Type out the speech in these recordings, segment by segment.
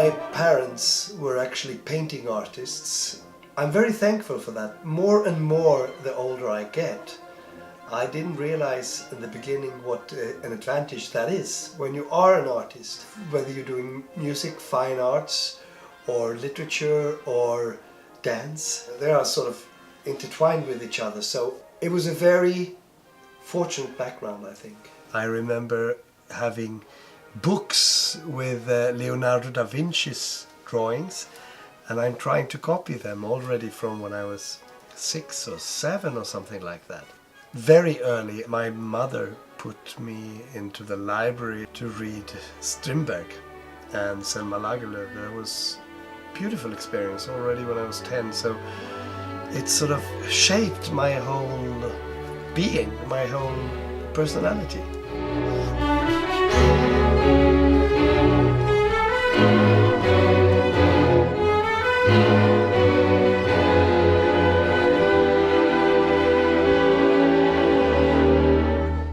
my parents were actually painting artists. I'm very thankful for that. More and more the older I get, I didn't realize in the beginning what an advantage that is. When you are an artist, whether you're doing music, fine arts, or literature, or dance, they are sort of intertwined with each other. So it was a very fortunate background, I think. I remember having books with Leonardo da Vinci's drawings, and I'm trying to copy them already from when I was 6 or 7 or something like that. Very early, my mother put me into the library to read Strindberg and Selma Lagerlöf. That was a beautiful experience already when I was 10, so it sort of shaped my whole being, my whole personality.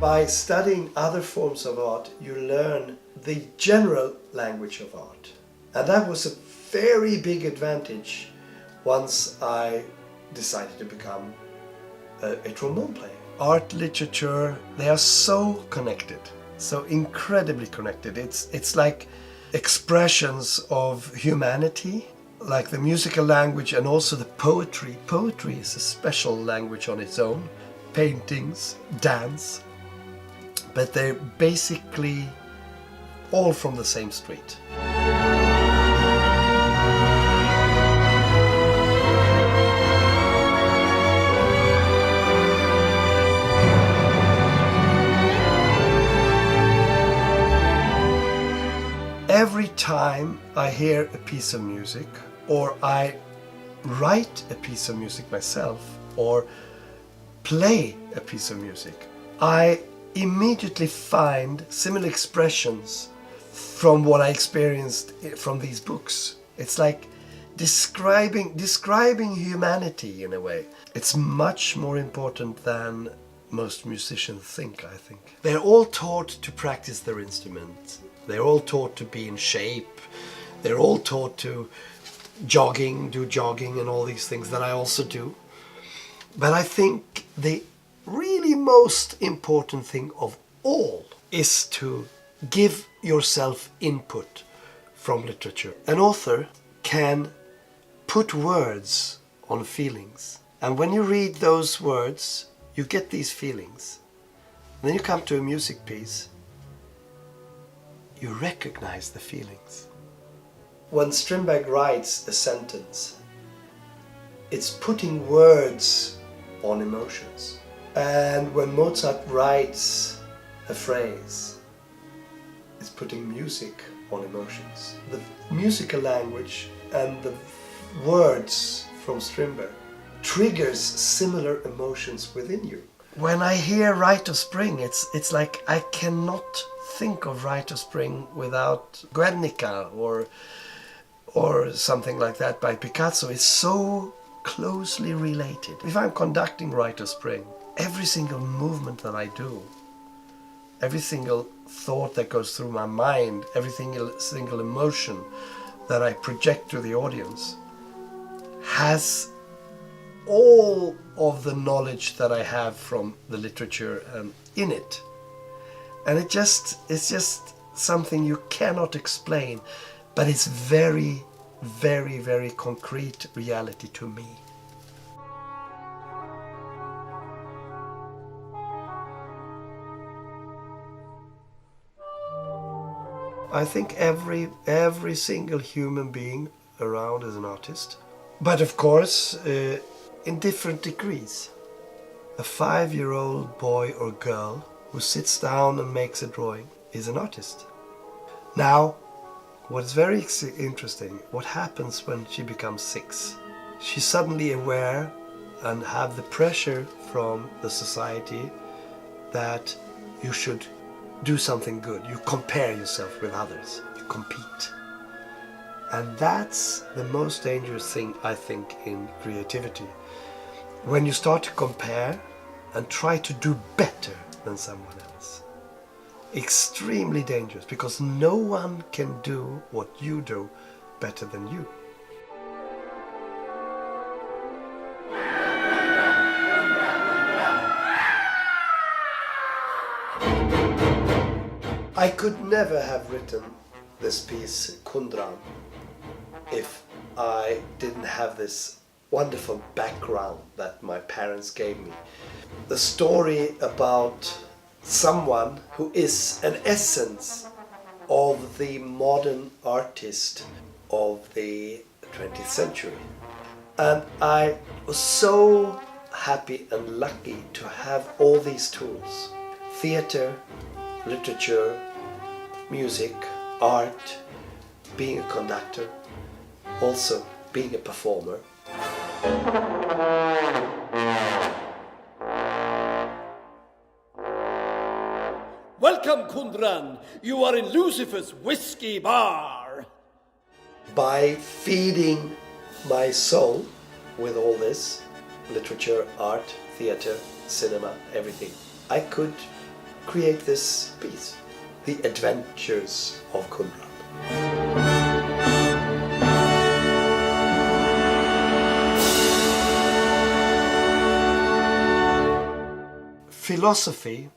By studying other forms of art, you learn the general language of art. And that was a very big advantage once I decided to become a trombone player. Art, literature, they are so connected, so incredibly connected. It's like expressions of humanity, like the musical language and also the poetry. Poetry is a special language on its own. Paintings, dance, but they're basically all from the same street. Every time I hear a piece of music, or I write a piece of music myself, or play a piece of music, I immediately find similar expressions from what I experienced from these books. It's like describing humanity in a way. It's much more important than most musicians think, I think. They're all taught to practice their instruments. They're all taught to be in shape. They're all taught to do jogging and all these things that I also do. But I think the really most important thing of all is to give yourself input from literature. An author can put words on feelings. And when you read those words, you get these feelings. And then you come to a music piece, you recognize the feelings. When Strindberg writes a sentence, it's putting words on emotions. And when Mozart writes a phrase, it's putting music on emotions. The musical language and the words from Strindberg triggers similar emotions within you. When I hear Rite of Spring, it's like I cannot think of Rite of Spring without Guernica or something like that by Picasso. It's so closely related. If I'm conducting Rite of Spring, every single movement that I do, every single thought that goes through my mind, every single emotion that I project to the audience has all of the knowledge that I have from the literature in it. And it's just something you cannot explain, but it's very, very, very concrete reality to me. I think every single human being around is an artist. But of course, in different degrees. A 5-year-old boy or girl who sits down and makes a drawing is an artist. Now, what's very interesting, what happens when she becomes 6? She's suddenly aware and have the pressure from the society that you should do something good. You compare yourself with others. You compete. And that's the most dangerous thing, I think, in creativity. When you start to compare and try to do better than someone else. Extremely dangerous, because no one can do what you do better than you. I could never have written this piece, Kundran, if I didn't have this wonderful background that my parents gave me. The story about someone who is an essence of the modern artist of the 20th century. And I was so happy and lucky to have all these tools: theater, literature, music, art, being a conductor, also being a performer. Welcome, Kundran. You are in Lucifer's whiskey bar. By feeding my soul with all this, literature, art, theater, cinema, everything, I could create this piece, The Adventures of Kundran. Philosophy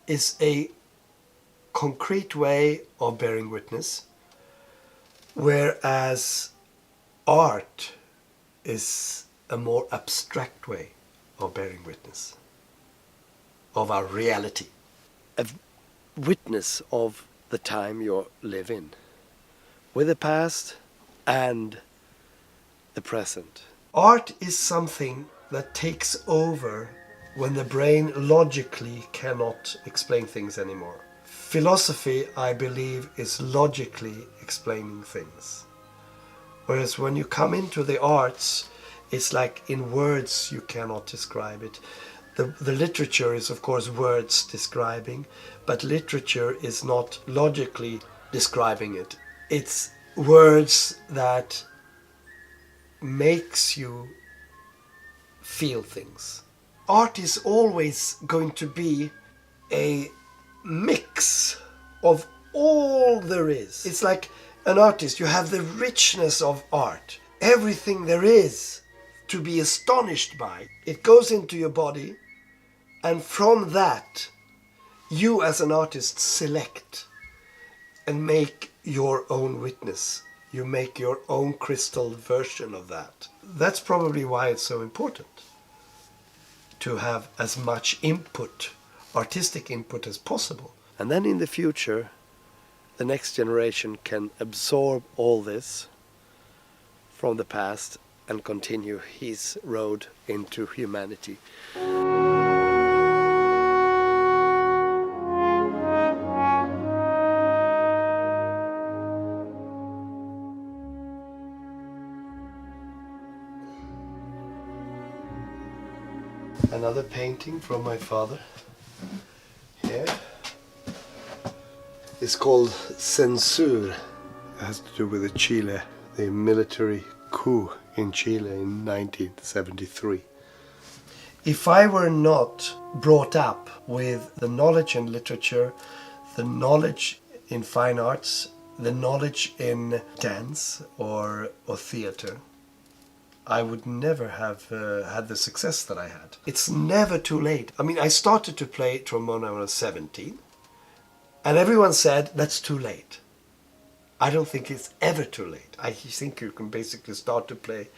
is a concrete way of bearing witness, whereas art is a more abstract way of bearing witness of our reality, a witness of the time you live in, with the past and the present. Art is something that takes over when the brain logically cannot explain things anymore. Philosophy, I believe, is logically explaining things. Whereas when you come into the arts, it's like in words you cannot describe it. The literature is, of course, words describing, but literature is not logically describing it. It's words that makes you feel things. Art is always going to be a mix of all there is. It's like an artist, you have the richness of art. Everything there is to be astonished by. It goes into your body, and from that, you as an artist select and make your own witness. You make your own crystal version of that. That's probably why it's so important to have as much input, artistic input, as possible. And then in the future, the next generation can absorb all this from the past and continue his road into humanity. Another painting from my father here. It's called Censur. It has to do with the Chile, the military coup in Chile in 1973. If I were not brought up with the knowledge in literature, the knowledge in fine arts, the knowledge in dance or theater, I would never have had the success that I had. It's never too late. I mean, I started to play trombone when I was 17, and everyone said, that's too late. I don't think it's ever too late. I think you can basically start to play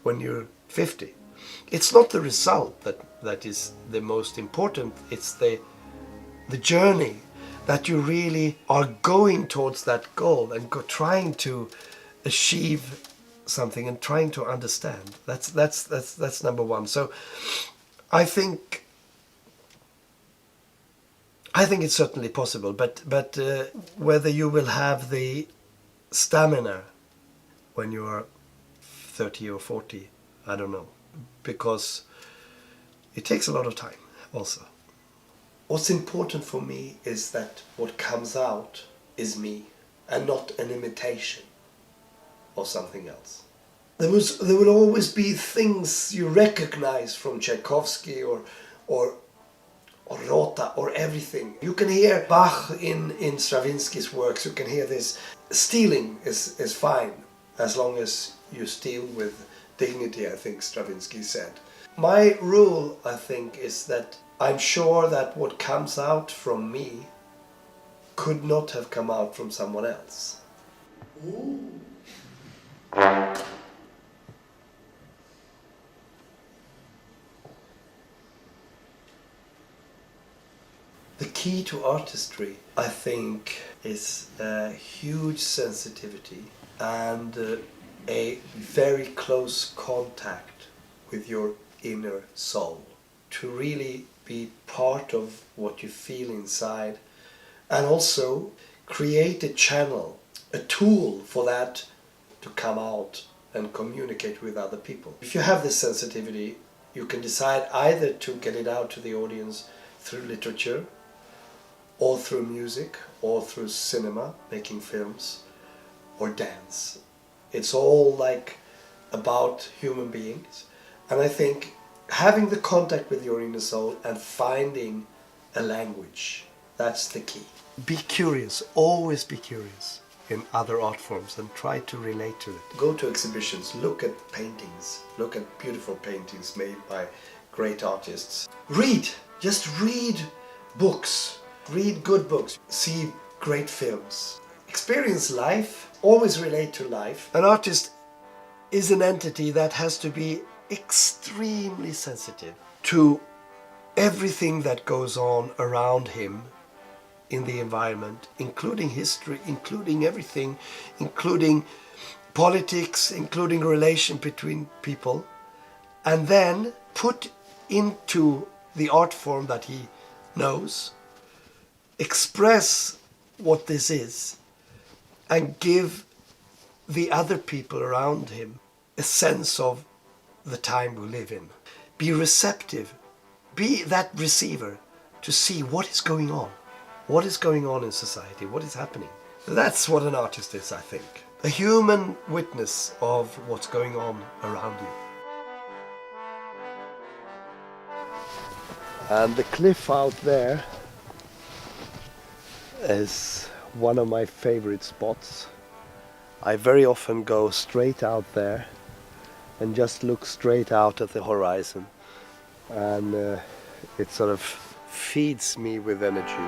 when you're 50. It's not the result that is the most important. It's the journey that you really are going towards that goal and trying to achieve something and trying to understand. That's number one. So I think it's certainly possible, but whether you will have the stamina when you are 30 or 40, I don't know, because it takes a lot of time also. What's important for me is that what comes out is me and not an imitation or something else. There will always be things you recognize from Tchaikovsky or or Rota or everything. You can hear Bach in Stravinsky's works, you can hear this. Stealing is fine, as long as you steal with dignity, I think Stravinsky said. My rule, I think, is that I'm sure that what comes out from me could not have come out from someone else. Ooh. The key to artistry, I think, is a huge sensitivity and a very close contact with your inner soul. To really be part of what you feel inside, and also create a channel, a tool for that to come out and communicate with other people. If you have this sensitivity, you can decide either to get it out to the audience through literature, or through music, or through cinema, making films, or dance. It's all like about human beings. And I think having the contact with your inner soul and finding a language, that's the key. Be curious, always be curious in other art forms and try to relate to it. Go to exhibitions, look at paintings, look at beautiful paintings made by great artists. Read, just read books. Read good books, see great films, experience life, always relate to life. An artist is an entity that has to be extremely sensitive to everything that goes on around him in the environment, including history, including everything, including politics, including relation between people, and then put into the art form that he knows, express what this is, and give the other people around him a sense of the time we live in. Be receptive, be that receiver to see what is going on in society, what is happening. That's what an artist is, I think. A human witness of what's going on around you. And the cliff out there is one of my favorite spots. I very often go straight out there and just look straight out at the horizon, and it sort of feeds me with energy.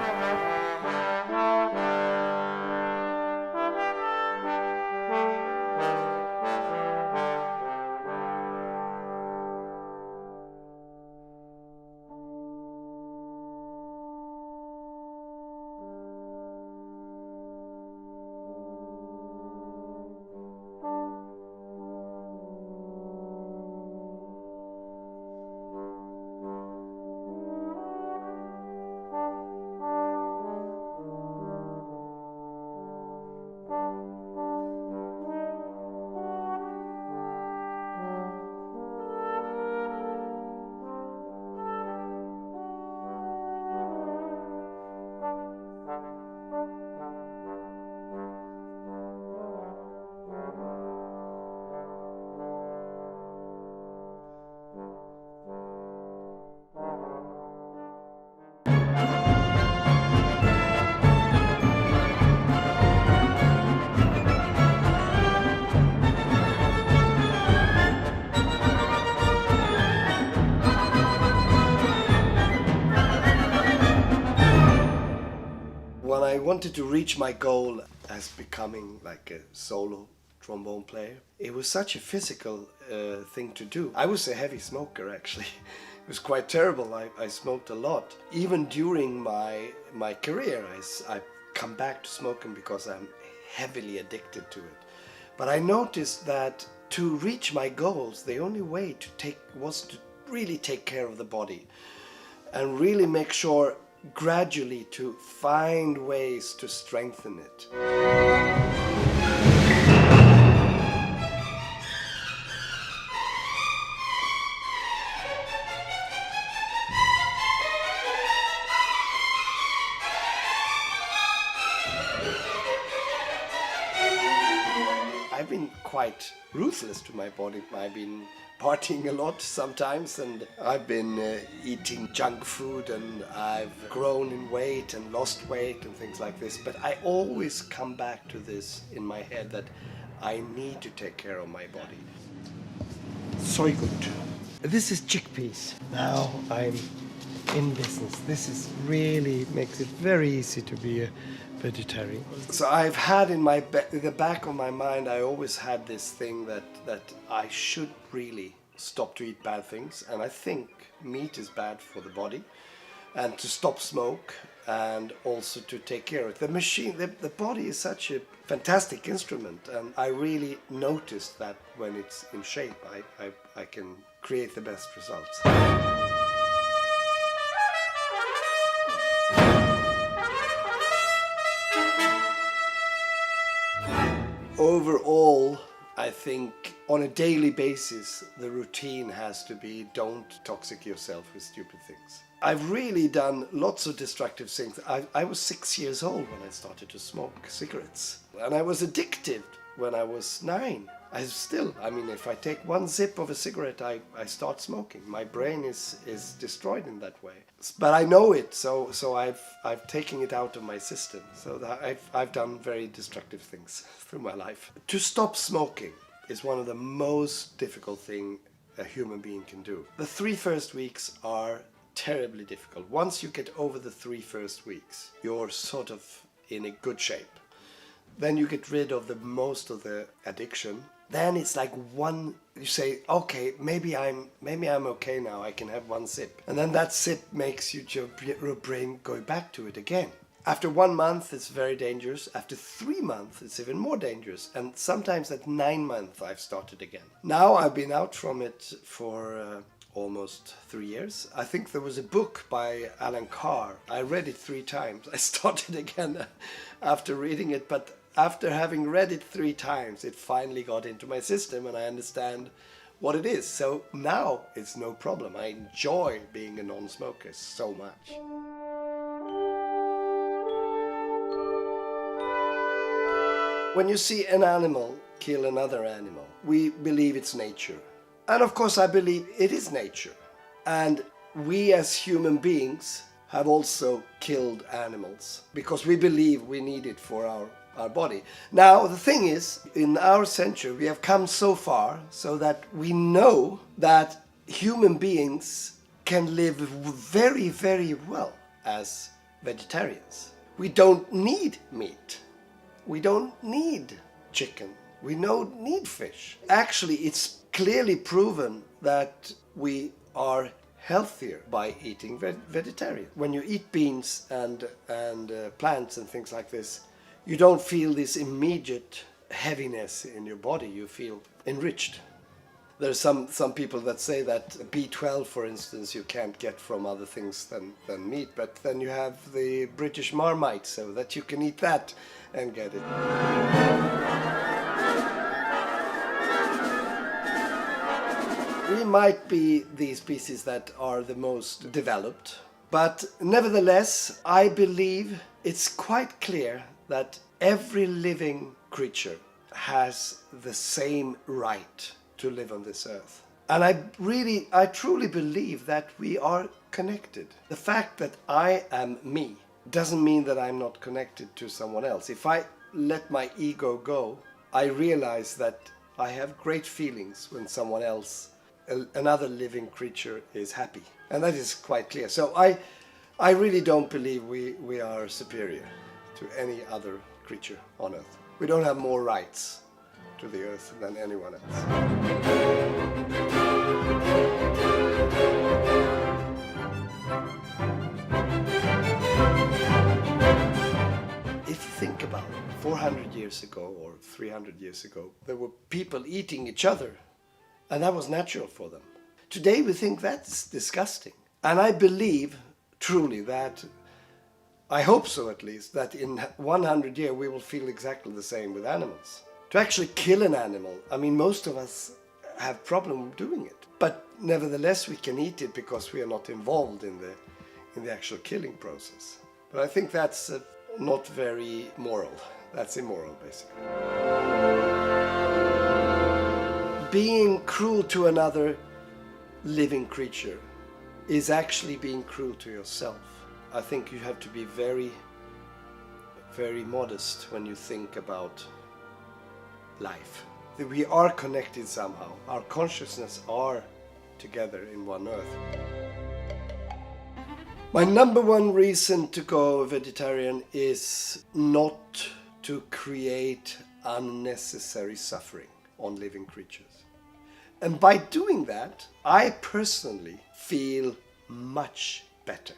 When I wanted to reach my goal as becoming like a solo trombone player, it was such a physical thing to do. I was a heavy smoker, actually. It was quite terrible. I smoked a lot. Even during my career, I come back to smoking because I'm heavily addicted to it. But I noticed that to reach my goals, the only way was to really take care of the body and really make sure gradually to find ways to strengthen it. I've been quite ruthless to my body. I've been partying a lot sometimes, and I've been eating junk food, and I've grown in weight and lost weight and things like this. But I always come back to this in my head that I need to take care of my body. Soy good. This is chickpeas. Now I'm in business. This is really makes it very easy to be a vegetarian. So I've had in the back of my mind, I always had this thing that I should really stop to eat bad things, and I think meat is bad for the body, and to stop smoke, and also to take care of it. The machine, the body is such a fantastic instrument, and I really noticed that when it's in shape, I can create the best results. Overall, I think on a daily basis, the routine has to be don't toxic yourself with stupid things. I've really done lots of destructive things. I was 6 years old when I started to smoke cigarettes. And I was addicted when I was 9. If I take one zip of a cigarette, I start smoking. My brain is destroyed in that way. But I know it, so I've taken it out of my system. So that I've done very destructive things through my life. To stop smoking is one of the most difficult things a human being can do. The 3 first weeks are terribly difficult. Once you get over the 3 first weeks, you're sort of in a good shape. Then you get rid of most of the addiction. Then it's like you say, okay, maybe I'm okay now, I can have one sip. And then that sip makes your brain go back to it again. After 1 month, it's very dangerous. After 3 months, it's even more dangerous. And sometimes at 9 months, I've started again. Now I've been out from it for almost 3 years. I think there was a book by Alan Carr. I read it 3 times. I started again after reading it, but after having read it 3 times, it finally got into my system and I understand what it is. So now it's no problem. I enjoy being a non-smoker so much. When you see an animal kill another animal, we believe it's nature. And of course I believe it is nature. And we as human beings have also killed animals because we believe we need it for our body. Now the thing is, in our century we have come so far so that we know that human beings can live very, very well as vegetarians. We don't need meat. We don't need chicken. We don't need fish. Actually, it's clearly proven that we are healthier by eating vegetarian. When you eat beans and plants and things like this, you don't feel this immediate heaviness in your body. You feel enriched. There's some people that say that B12, for instance, you can't get from other things than meat, but then you have the British Marmite, so that you can eat that and get it. We might be the species that are the most developed, but nevertheless, I believe it's quite clear that every living creature has the same right to live on this earth. And I truly believe that we are connected. The fact that I am me doesn't mean that I'm not connected to someone else. If I let my ego go, I realize that I have great feelings when someone else, another living creature, is happy. And that is quite clear. So I really don't believe we are superior to any other creature on earth. We don't have more rights to the earth than anyone else. If you think about it, 400 years ago or 300 years ago, there were people eating each other, and that was natural for them. Today we think that's disgusting. And I believe truly that, I hope so at least, that in 100 years we will feel exactly the same with animals. To actually kill an animal, I mean, most of us have problem doing it. But nevertheless, we can eat it because we are not involved in the actual killing process. But I think that's not very moral. That's immoral, basically. being cruel to another living creature is actually being cruel to yourself. I think you have to be very, very modest when you think about life. That we are connected somehow. Our consciousness are together in one earth. My number one reason to go vegetarian is not to create unnecessary suffering on living creatures. And by doing that, I personally feel much better.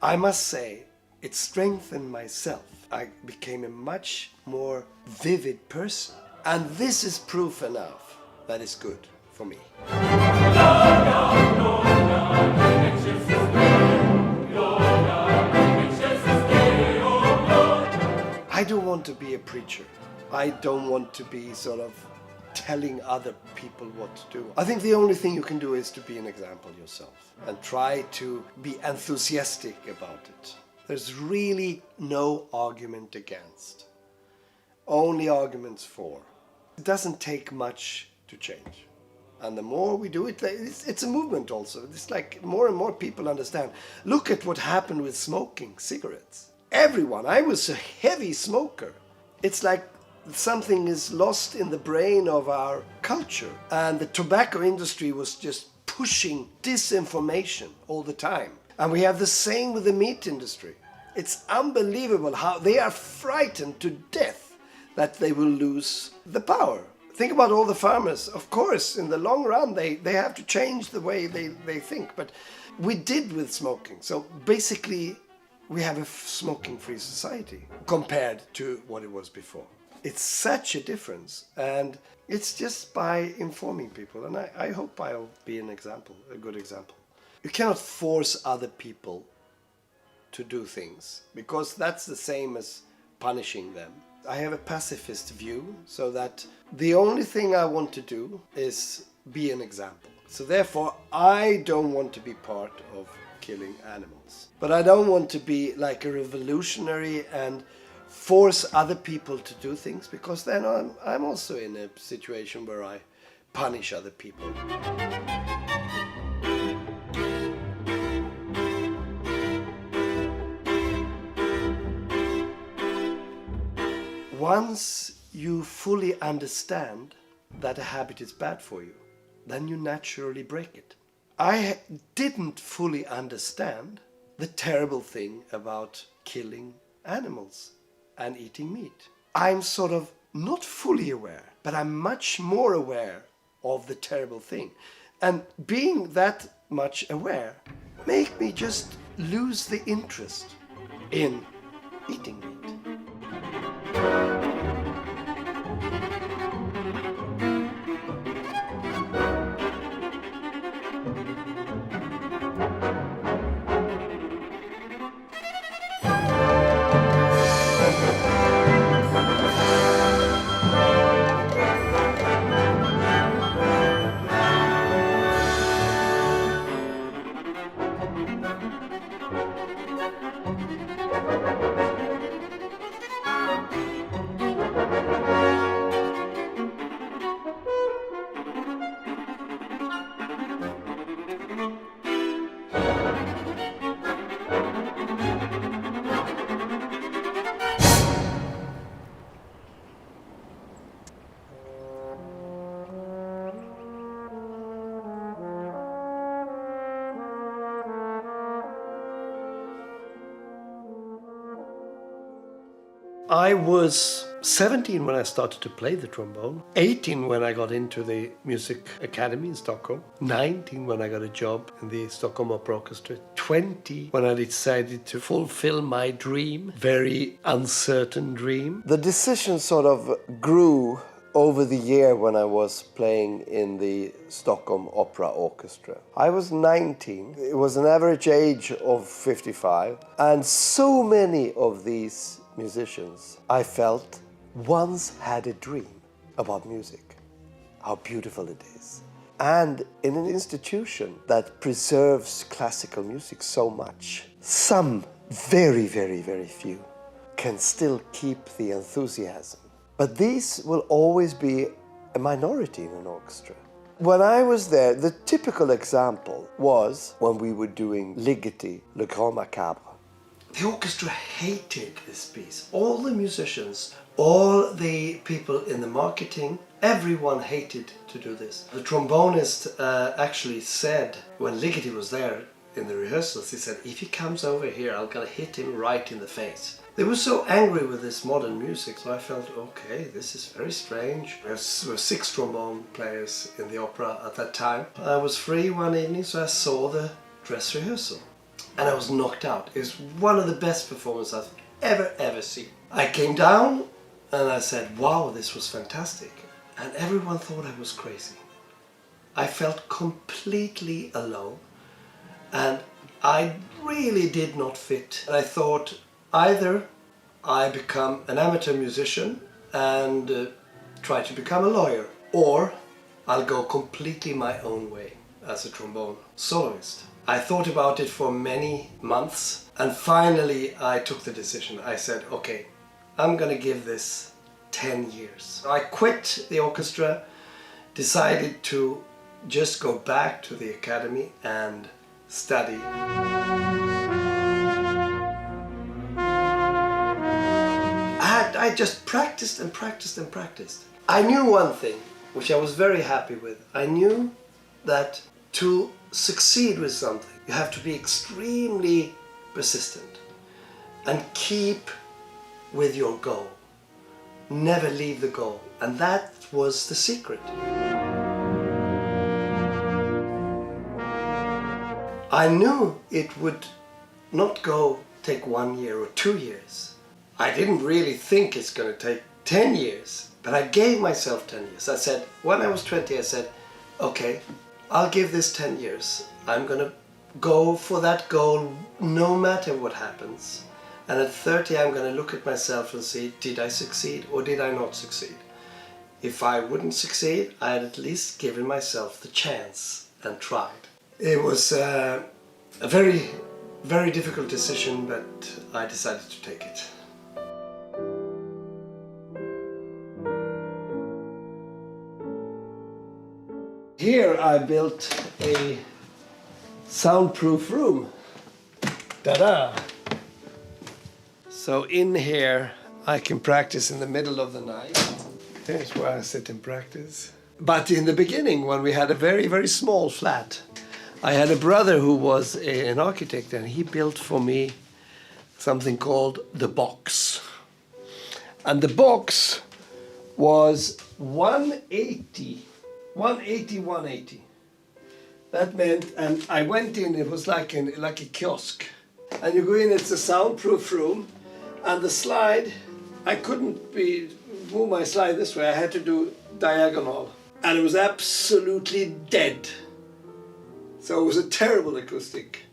I must say, it strengthened myself. I became a much more vivid person. And this is proof enough that it's good for me. I don't want to be a preacher. I don't want to be sort of telling other people what to do. I think the only thing you can do is to be an example yourself and try to be enthusiastic about it. There's really no argument against, only arguments for. It doesn't take much to change. And the more we do it, it's a movement also. It's like more and more people understand. Look at what happened with smoking cigarettes. Everyone, I was a heavy smoker. It's like something is lost in the brain of our culture. And the tobacco industry was just pushing disinformation all the time. And we have the same with the meat industry. It's unbelievable how they are frightened to death that they will lose the power. Think about all the farmers. Of course, in the long run, they have to change the way they think. But we did with smoking. So basically, we have a smoking-free society compared to what it was before. It's such a difference. And it's just by informing people. And I hope I'll be an example, a good example. You cannot force other people to do things, because that's the same as punishing them. I have a pacifist view, so that the only thing I want to do is be an example. So therefore, I don't want to be part of killing animals. But I don't want to be like a revolutionary and force other people to do things, because then I'm also in a situation where I punish other people. Once you fully understand that a habit is bad for you, then you naturally break it. I didn't fully understand the terrible thing about killing animals and eating meat. I'm sort of not fully aware, but I'm much more aware of the terrible thing. And being that much aware make me just lose the interest in eating meat. I was 17 when I started to play the trombone, 18 when I got into the music academy in Stockholm, 19 when I got a job in the Stockholm Opera Orchestra, 20 when I decided to fulfill my dream, very uncertain dream. The decision sort of grew over the year when I was playing in the Stockholm Opera Orchestra. I was 19. It was an average age of 55. And so many of these musicians, I felt, once had a dream about music, how beautiful it is. And in an institution that preserves classical music so much, some very, very, very few can still keep the enthusiasm. But these will always be a minority in an orchestra. When I was there, the typical example was when we were doing Ligeti, Le Grand Macabre. The orchestra hated this piece. All the musicians, all the people in the marketing, everyone hated to do this. The trombonist actually said, when Ligeti was there in the rehearsals, he said, if he comes over here, I'm gonna hit him right in the face. They were so angry with this modern music, so I felt, okay, this is very strange. There were 6 trombone players in the opera at that time. I was free one evening, so I saw the dress rehearsal. And I was knocked out. It was one of the best performances I've ever seen. I came down and I said, wow, this was fantastic. And everyone thought I was crazy. I felt completely alone. And I really did not fit. And I thought, either I become an amateur musician and try to become a lawyer, or I'll go completely my own way as a trombone soloist. I thought about it for many months, and finally I took the decision. I said, okay, I'm gonna give this 10 years. I quit the orchestra, decided to just go back to the academy and study. I just practiced and practiced and practiced. I knew one thing, which I was very happy with. I knew that to succeed with something, you have to be extremely persistent and keep with your goal. Never leave the goal. And that was the secret. I knew it would not take 1 year or 2 years. I didn't really think it's going to take 10 years, but I gave myself 10 years. I said, when I was 20, I said, okay, I'll give this 10 years. I'm going to go for that goal no matter what happens. And at 30, I'm going to look at myself and see, did I succeed or did I not succeed? If I wouldn't succeed, I had at least given myself the chance and tried. It was a very, very difficult decision, but I decided to take it. Here I built a soundproof room. Ta-da! So in here I can practice in the middle of the night. Here's where I sit and practice. But in the beginning, when we had a very, very small flat, I had a brother who was an architect, and he built for me something called the box. And the box was 180. That meant, and I went in, it was like a kiosk. And you go in, it's a soundproof room, and the slide, I couldn't move my slide this way, I had to do diagonal. And it was absolutely dead. So it was a terrible acoustic,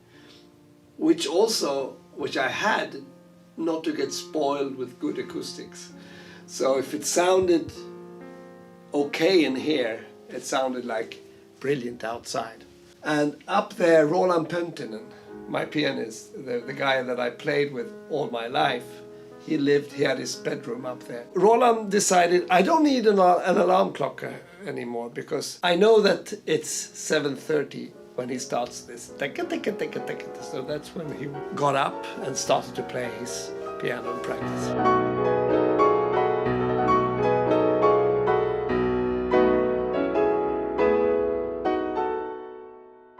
which I had not to get spoiled with good acoustics. So if it sounded okay in here, it sounded like brilliant outside. And up there, Roland Pöntinen, my pianist, the guy that I played with all my life, he had his bedroom up there. Roland decided, I don't need an alarm clock anymore, because I know that it's 7:30 when he starts this. So that's when he got up and started to play his piano and practice.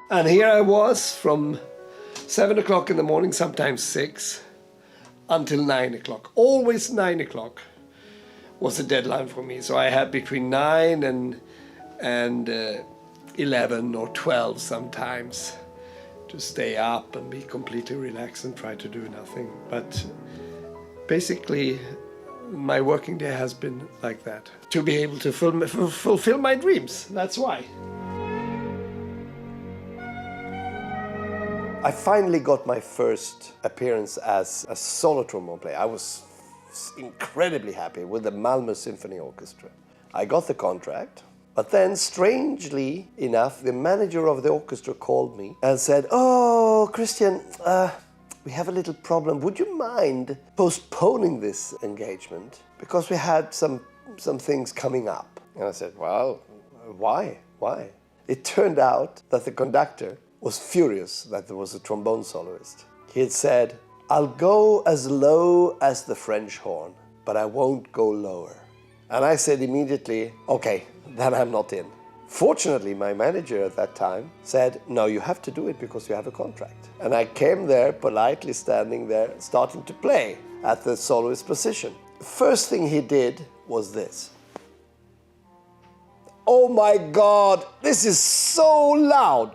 And here I was from 7 o'clock in the morning, sometimes 6, until 9 o'clock. Always 9 o'clock was the deadline for me. So I had between 9 and 11 or 12 sometimes to stay up and be completely relaxed and try to do nothing. But basically, my working day has been like that. To be able to fulfill my dreams, that's why. I finally got my first appearance as a solo trombone player. I was incredibly happy with the Malmö Symphony Orchestra. I got the contract, but then strangely enough, the manager of the orchestra called me and said, "Oh, Christian, we have a little problem. Would you mind postponing this engagement? Because we had some things coming up." And I said, "Well, why? why? It turned out that the conductor was furious that there was a trombone soloist. He had said, "I'll go as low as the French horn, but I won't go lower." And I said immediately, "Okay, then I'm not in." Fortunately, my manager at that time said, "No, you have to do it because you have a contract." And I came there, politely standing there, starting to play at the soloist position. The first thing he did was this. "Oh my God, this is so loud.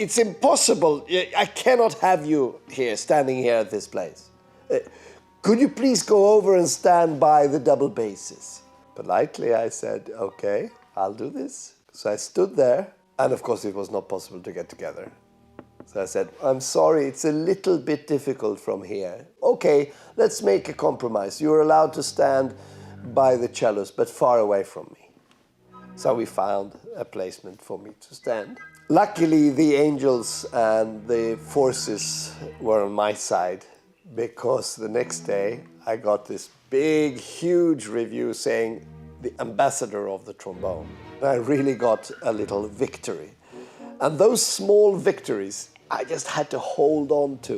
It's impossible. I cannot have you here, standing here at this place. Could you please go over and stand by the double basses?" Politely, I said, "Okay, I'll do this." So I stood there, and of course it was not possible to get together. So I said, "I'm sorry, it's a little bit difficult from here. Okay, let's make a compromise. You're allowed to stand by the cellos, but far away from me." So we found a placement for me to stand. Luckily, the angels and the forces were on my side, because the next day I got this big, huge review saying the ambassador of the trombone. I really got a little victory. And those small victories I just had to hold on to.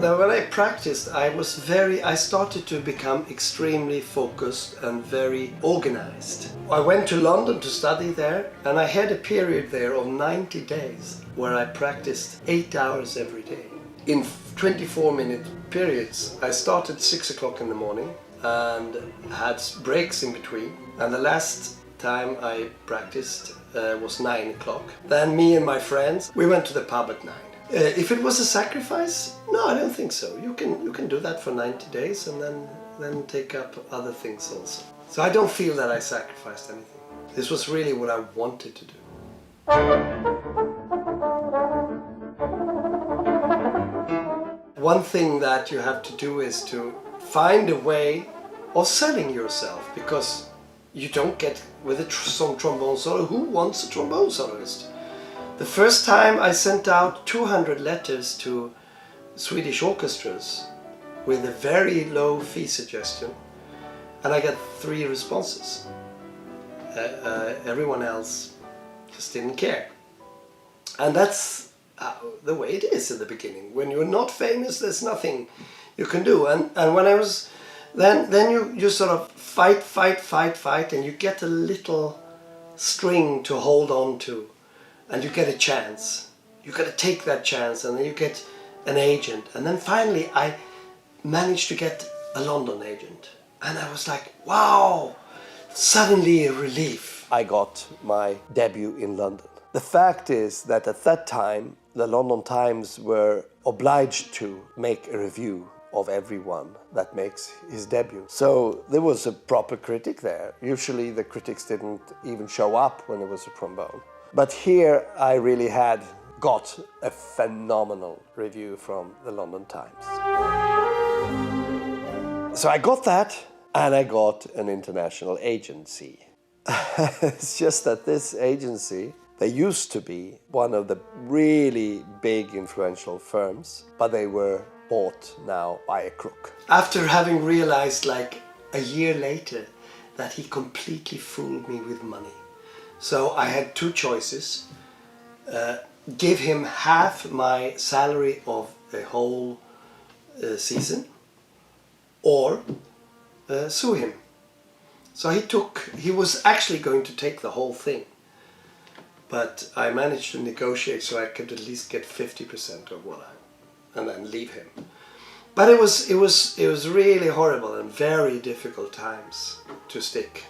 Now, when I practiced, I started to become extremely focused and very organized. I went to London to study there, and I had a period there of 90 days where I practiced 8 hours every day. In 24-minute periods. I started 6 o'clock in the morning and had breaks in between. And the last time I practiced was 9 o'clock. Then me and my friends, we went to the pub at 9. If it was a sacrifice? No, I don't think so. You can do that for 90 days and then take up other things also. So I don't feel that I sacrificed anything. This was really what I wanted to do. One thing that you have to do is to find a way of selling yourself, because you don't get with a trombone solo. Who wants a trombone soloist? The first time I sent out 200 letters to Swedish orchestras with a very low fee suggestion, and I got 3 responses. Everyone else just didn't care. And that's the way it is in the beginning. When you're not famous, there's nothing you can do. And when I was, then you sort of fight, and you get a little string to hold on to, and you get a chance. You got to take that chance, and then you get an agent. And then finally I managed to get a London agent. And I was like, wow, suddenly a relief. I got my debut in London. The fact is that at that time, the London Times were obliged to make a review of everyone that makes his debut. So there was a proper critic there. Usually the critics didn't even show up when it was a trombone. But here I really had got a phenomenal review from the London Times. So I got that, and I got an international agency. It's just that this agency, they used to be one of the really big influential firms, but they were bought now by a crook. After having realized like a year later that he completely fooled me with money. So I had 2 choices. Give him half my salary of a whole season, or sue him. So he was actually going to take the whole thing. But I managed to negotiate so I could at least get 50% of what and then leave him. But it was really horrible and very difficult times to stick.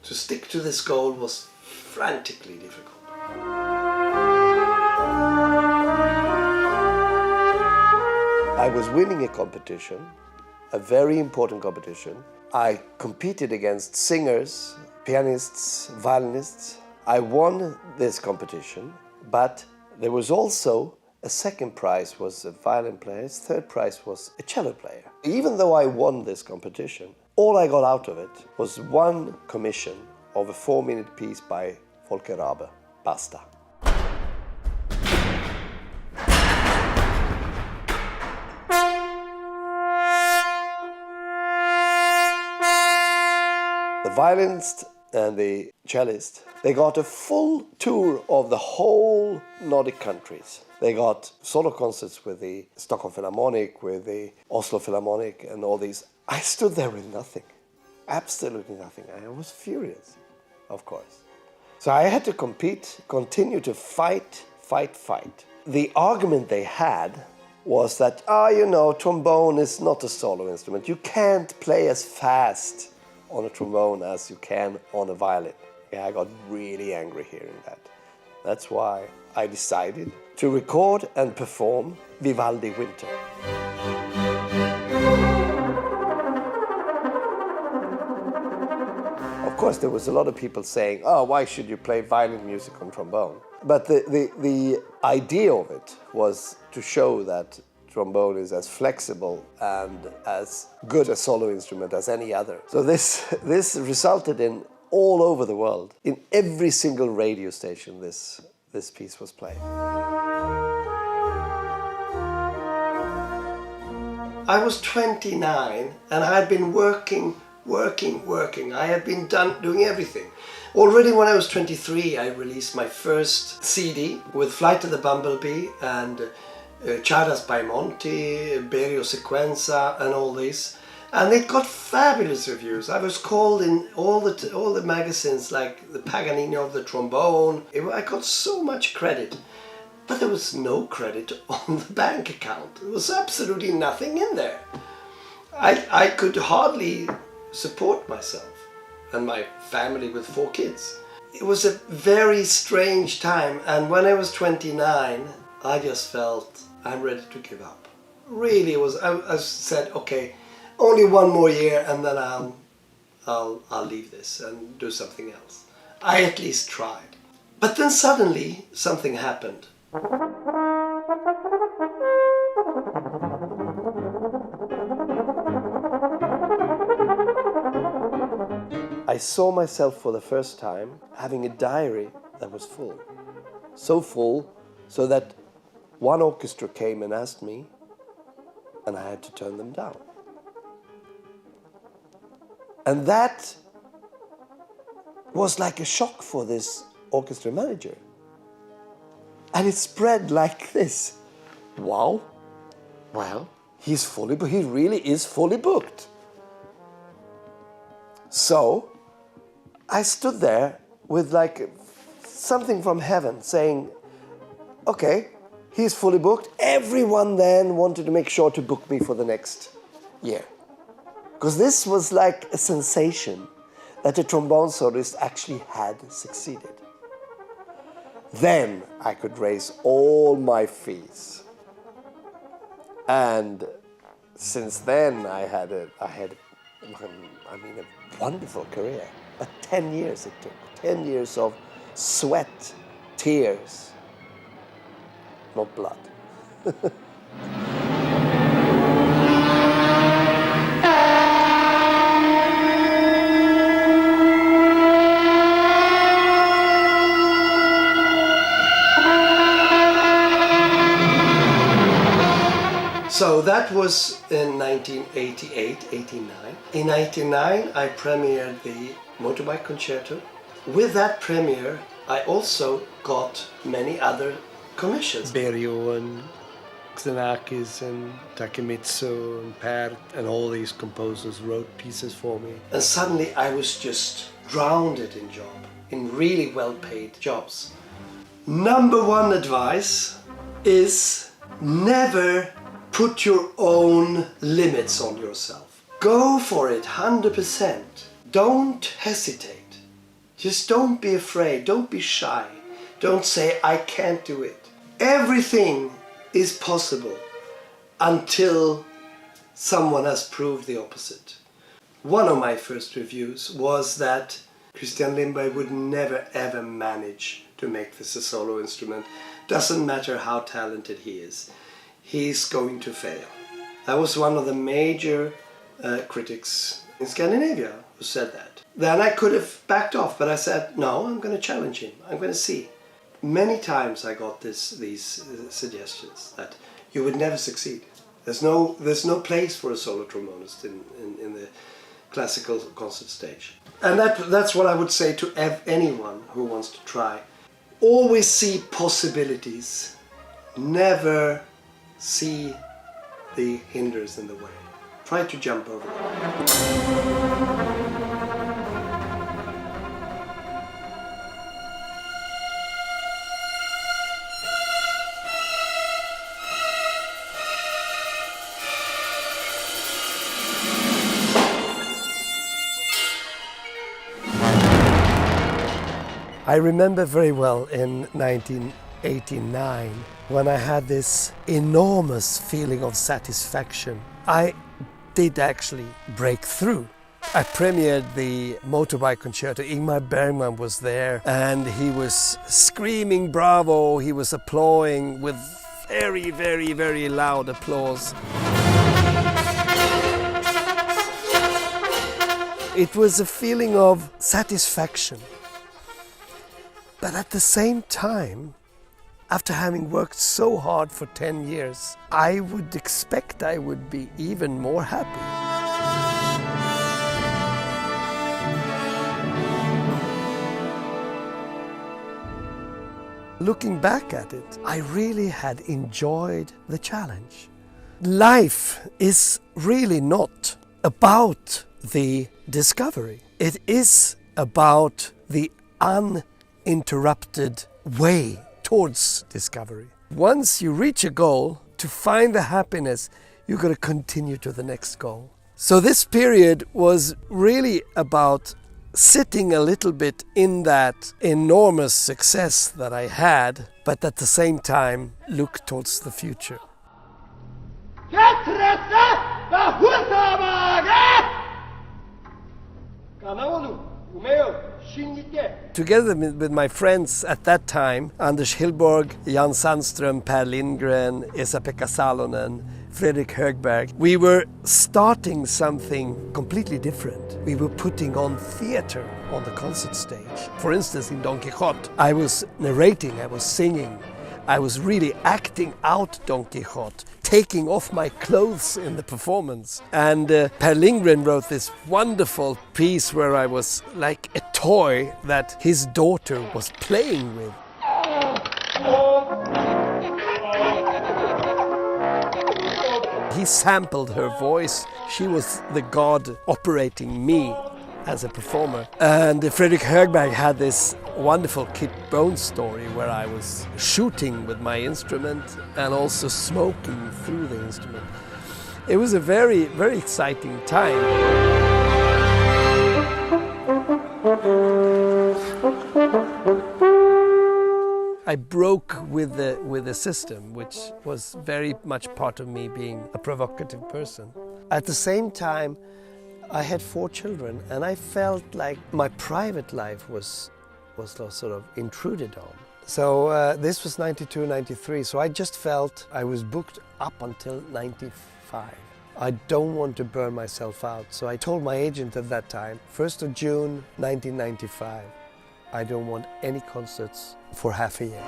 To stick to this goal was frantically difficult. I was winning a competition, a very important competition. I competed against singers, pianists, violinists. I won this competition, but there was also a second prize was a violin player, third prize was a cello player. Even though I won this competition, all I got out of it was 1 commission of a 4-minute piece by Volker Rabe, Basta. violinist and the cellist, they got a full tour of the whole Nordic countries. They got solo concerts with the Stockholm Philharmonic, with the Oslo Philharmonic and all these. I stood there with nothing, absolutely nothing. I was furious, of course. So I had to compete, continue to fight. The argument they had was that, trombone is not a solo instrument. You can't play as fast on a trombone as you can on a violin. Yeah, I got really angry hearing that. That's why I decided to record and perform Vivaldi Winter. Of course, there was a lot of people saying, why should you play violin music on trombone? But the idea of it was to show that trombone is as flexible and as good a solo instrument as any other. So this resulted in all over the world, in every single radio station, this piece was played. I was 29 and I had been working. I had been doing everything. Already when I was 23, I released my first CD with Flight of the Bumblebee and Charas by Monti, Berio Sequenza and all this. And it got fabulous reviews. I was called in all the magazines like the Paganini of the trombone. I got so much credit. But there was no credit on the bank account. There was absolutely nothing in there. I could hardly support myself and my family with 4 kids. It was a very strange time, and when I was 29, I just felt I'm ready to give up. Really, I said, okay, only 1 more year and then I'll leave this and do something else. I at least tried. But then suddenly something happened. I saw myself for the first time having a diary that was full. So full, so that one orchestra came and asked me, and I had to turn them down. And that was like a shock for this orchestra manager. And it spread like this. Wow, well, he really is fully booked. So I stood there with like something from heaven saying, okay, he's fully booked. Everyone then wanted to make sure to book me for the next year. Because this was like a sensation that a trombone soloist actually had succeeded. Then I could raise all my fees. And since then I had a wonderful career. But 10 years it took. 10 years of sweat, tears, not blood. So that was in 1988, 89. In 89, I premiered the Motorbike Concerto. With that premiere, I also got many other commissions. Berio and Xenakis and Takemitsu and Per and all these composers wrote pieces for me. And suddenly I was just drowned in really well-paid jobs. Number 1 advice is never put your own limits on yourself. Go for it 100%. Don't hesitate. Just don't be afraid. Don't be shy. Don't say, I can't do it. Everything is possible until someone has proved the opposite. One of my first reviews was that Christian Lindberg would never ever manage to make this a solo instrument. Doesn't matter how talented he is. He's going to fail. That was one of the major critics in Scandinavia who said that. Then I could have backed off, but I said, no, I'm going to challenge him. I'm going to see. Many times I got these suggestions that you would never succeed. There's no place for a solo trombonist classical concert stage. And that's what I would say to anyone who wants to try. Always see possibilities. Never see the hinders in the way. Try to jump over them. I remember very well in 1989 when I had this enormous feeling of satisfaction. I did actually break through. I premiered the motorbike concerto. Ingmar Bergman was there and he was screaming bravo. He was applauding with very, very, very loud applause. It was a feeling of satisfaction. But at the same time, after having worked so hard for 10 years, I would expect I would be even more happy. Looking back at it, I really had enjoyed the challenge. Life is really not about the discovery. It is about the uninterrupted way towards discovery. Once you reach a goal, to find the happiness, you've got to continue to the next goal. So this period was really about sitting a little bit in that enormous success that I had, but at the same time look towards the future. Together with my friends at that time, Anders Hillborg, Jan Sandström, Per Lindgren, Esa-Pekka Salonen, Fredrik Högberg, we were starting something completely different. We were putting on theater on the concert stage. For instance, in Don Quixote, I was narrating, I was singing, I was really acting out Don Quixote, taking off my clothes in the performance. And Per Lindgren wrote this wonderful piece where I was like a toy that his daughter was playing with. He sampled her voice. She was the god operating me as a performer. And Fredrik Högberg had this wonderful Kit Bone story where I was shooting with my instrument and also smoking through the instrument. It was a very, very exciting time. I broke with the system, which was very much part of me being a provocative person. At the same time, I had 4 children, and I felt like my private life was sort of intruded on. So this was 92, 93, so I just felt I was booked up until 95. I don't want to burn myself out, so I told my agent at that time, 1st of June 1995, I don't want any concerts for half a year.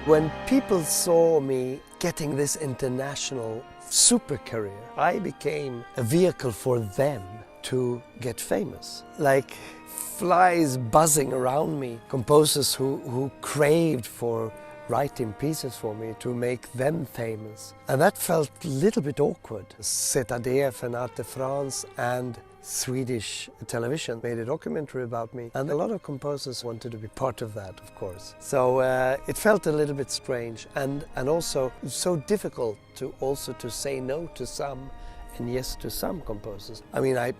When people saw me getting this international super career, I became a vehicle for them to get famous. Like flies buzzing around me, composers who craved for writing pieces for me to make them famous. And that felt a little bit awkward. ZDF and Arte France and Swedish television made a documentary about me, and a lot of composers wanted to be part of that, of course. So it felt a little bit strange and also so difficult to say no to some and yes to some composers. I mean, I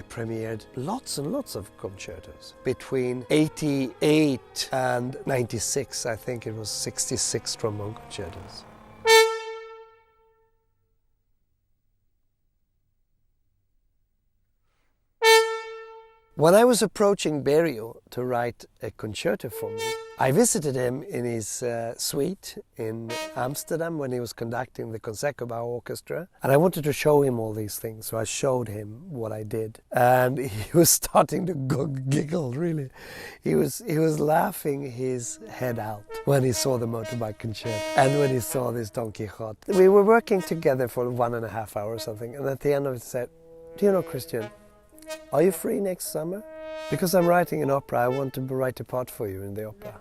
premiered lots and lots of concertos. Between 88 and 96, I think it was 66 trombone concertos. When I was approaching Berio to write a concerto for me, I visited him in his suite in Amsterdam when he was conducting the Concertgebouw Orchestra, and I wanted to show him all these things, so I showed him what I did, and he was starting to giggle. Really, he was laughing his head out when he saw the Motorbike Concerto and when he saw this Don Quixote. We were working together for 1.5 hours or something, and at the end of it said, "Do you know, Christian, are you free next summer? Because I'm writing an opera, I want to write a part for you in the opera."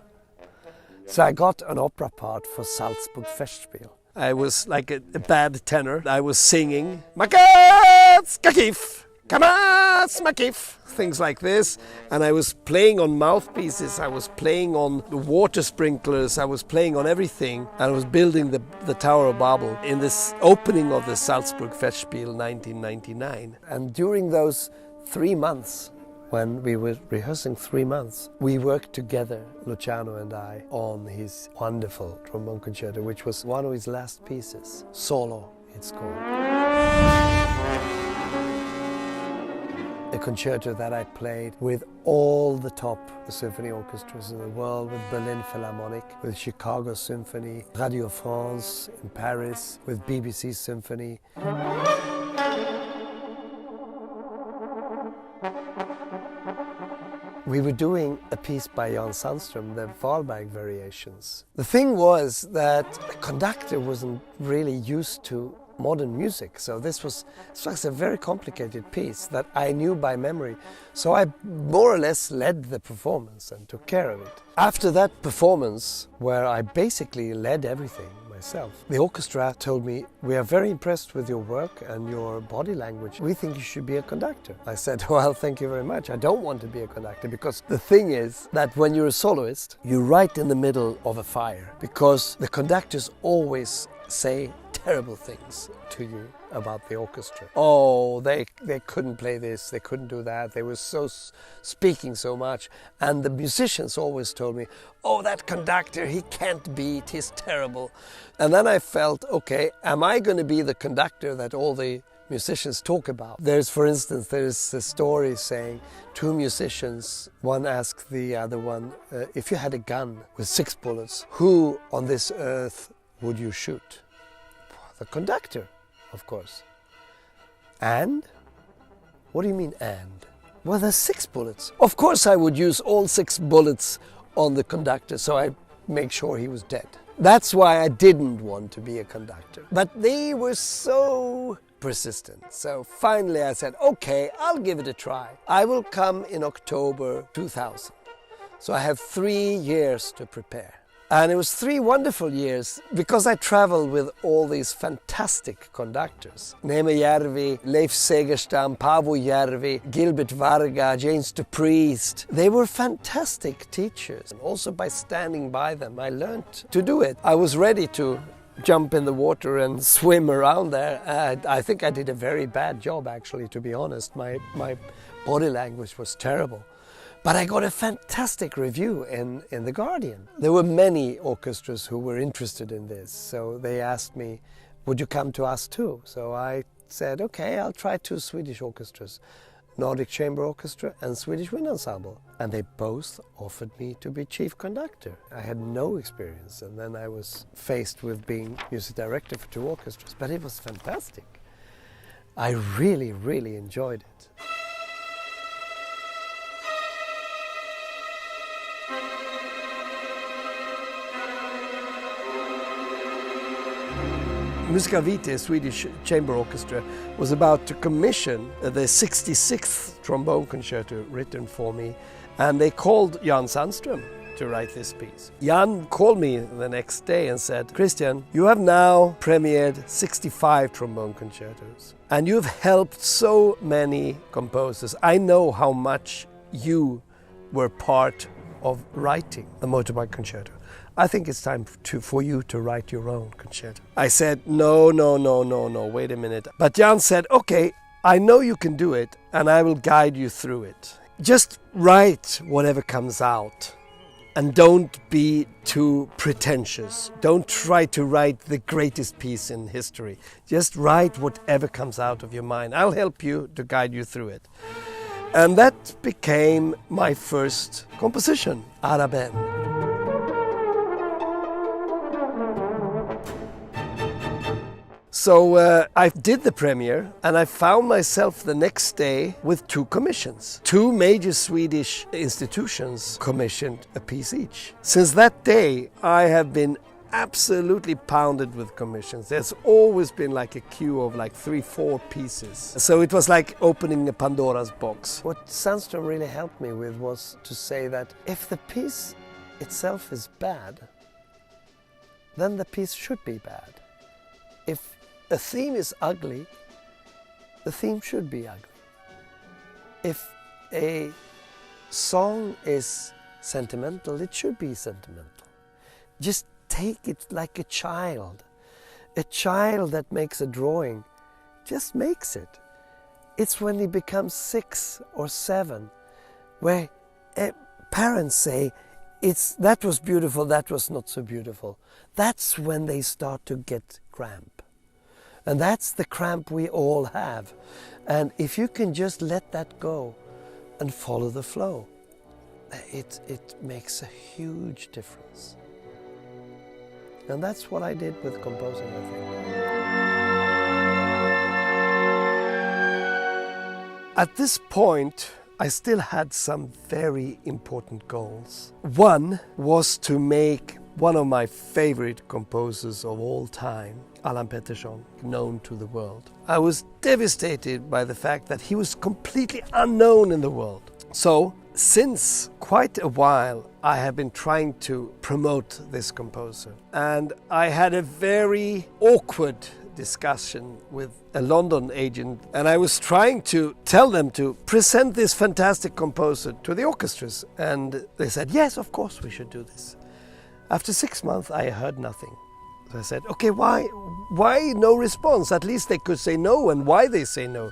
So I got an opera part for Salzburg Festspiel. I was like a bad tenor. I was singing, "Makats Kakif, Kamas Makif," things like this. And I was playing on mouthpieces, I was playing on the water sprinklers, I was playing on everything. And I was building the Tower of Babel in this opening of the Salzburg Festspiel 1999. And during those 3 months, when we were rehearsing 3 months, we worked together, Luciano and I, on his wonderful trombone concerto, which was one of his last pieces. Solo, it's called. A concerto that I played with all the top symphony orchestras in the world, with Berlin Philharmonic, with Chicago Symphony, Radio France in Paris, with BBC Symphony. We were doing a piece by Jan Sandström, the Wahlberg Variations. The thing was that the conductor wasn't really used to modern music, so this was a very complicated piece that I knew by memory. So I more or less led the performance and took care of it. After that performance, where I basically led everything myself, the orchestra told me, "We are very impressed with your work and your body language. We think you should be a conductor." I said, "Well, thank you very much. I don't want to be a conductor, because the thing is that when you're a soloist, you're right in the middle of a fire, because the conductors always say terrible things to you about the orchestra. Oh, they couldn't play this, they couldn't do that, they were speaking so much. And the musicians always told me, "Oh, that conductor, he can't beat, he's terrible." And then I felt, okay, am I going to be the conductor that all the musicians talk about? For instance, a story saying 2 musicians, one asked the other one, if you had a gun with 6 bullets, who on this earth would you shoot? The conductor, of course. And? What do you mean, and? Well, there's 6 bullets. Of course I would use all 6 bullets on the conductor, so I'd make sure he was dead. That's why I didn't want to be a conductor. But they were so persistent. So finally I said, okay, I'll give it a try. I will come in October 2000. So I have 3 years to prepare. And it was 3 wonderful years, because I traveled with all these fantastic conductors. Neme Järvi, Leif Segerstam, Paavo Järvi, Gilbert Varga, James the Priest. They were fantastic teachers. And also by standing by them, I learned to do it. I was ready to jump in the water and swim around there. I think I did a very bad job, actually, to be honest. My body language was terrible. But I got a fantastic review in The Guardian. There were many orchestras who were interested in this, so they asked me, would you come to us too? So I said, okay, I'll try 2 Swedish orchestras, Nordic Chamber Orchestra and Swedish Wind Ensemble. And they both offered me to be chief conductor. I had no experience, and then I was faced with being music director for 2 orchestras, but it was fantastic. I really, really enjoyed it. Musica Vitae, Swedish Chamber Orchestra, was about to commission the 66th trombone concerto written for me, and they called Jan Sandström to write this piece. Jan called me the next day and said, Christian, you have now premiered 65 trombone concertos, and you've helped so many composers. I know how much you were part of writing the Motorbike Concerto. I think it's time for you to write your own concerto. I said, no, wait a minute. But Jan said, okay, I know you can do it, and I will guide you through it. Just write whatever comes out, and don't be too pretentious. Don't try to write the greatest piece in history. Just write whatever comes out of your mind. I'll help you to guide you through it. And that became my first composition, Arabelle. So I did the premiere, and I found myself the next day with 2 commissions. 2 major Swedish institutions commissioned a piece each. Since that day, I have been absolutely pounded with commissions. There's always been like a queue of like 3-4 pieces. So it was like opening a Pandora's box. What Sandström really helped me with was to say that if the piece itself is bad, then the piece should be bad. If a theme is ugly, the theme should be ugly. If a song is sentimental, it should be sentimental. Just take it like a child. A child that makes a drawing just makes it. It's when he becomes 6 or 7 where parents say, that was beautiful, that was not so beautiful. That's when they start to get cramp. And that's the cramp we all have. And if you can just let that go and follow the flow, it makes a huge difference. And that's what I did with composing, I think. At this point, I still had some very important goals. One was to make one of my favorite composers of all time, Allan Pettersson, known to the world. I was devastated by the fact that he was completely unknown in the world. So, since quite a while, I have been trying to promote this composer. And I had a very awkward discussion with a London agent, and I was trying to tell them to present this fantastic composer to the orchestras. And they said, yes, of course we should do this. After 6 months, I heard nothing. So I said, okay, why no response? At least they could say no, and why they say no.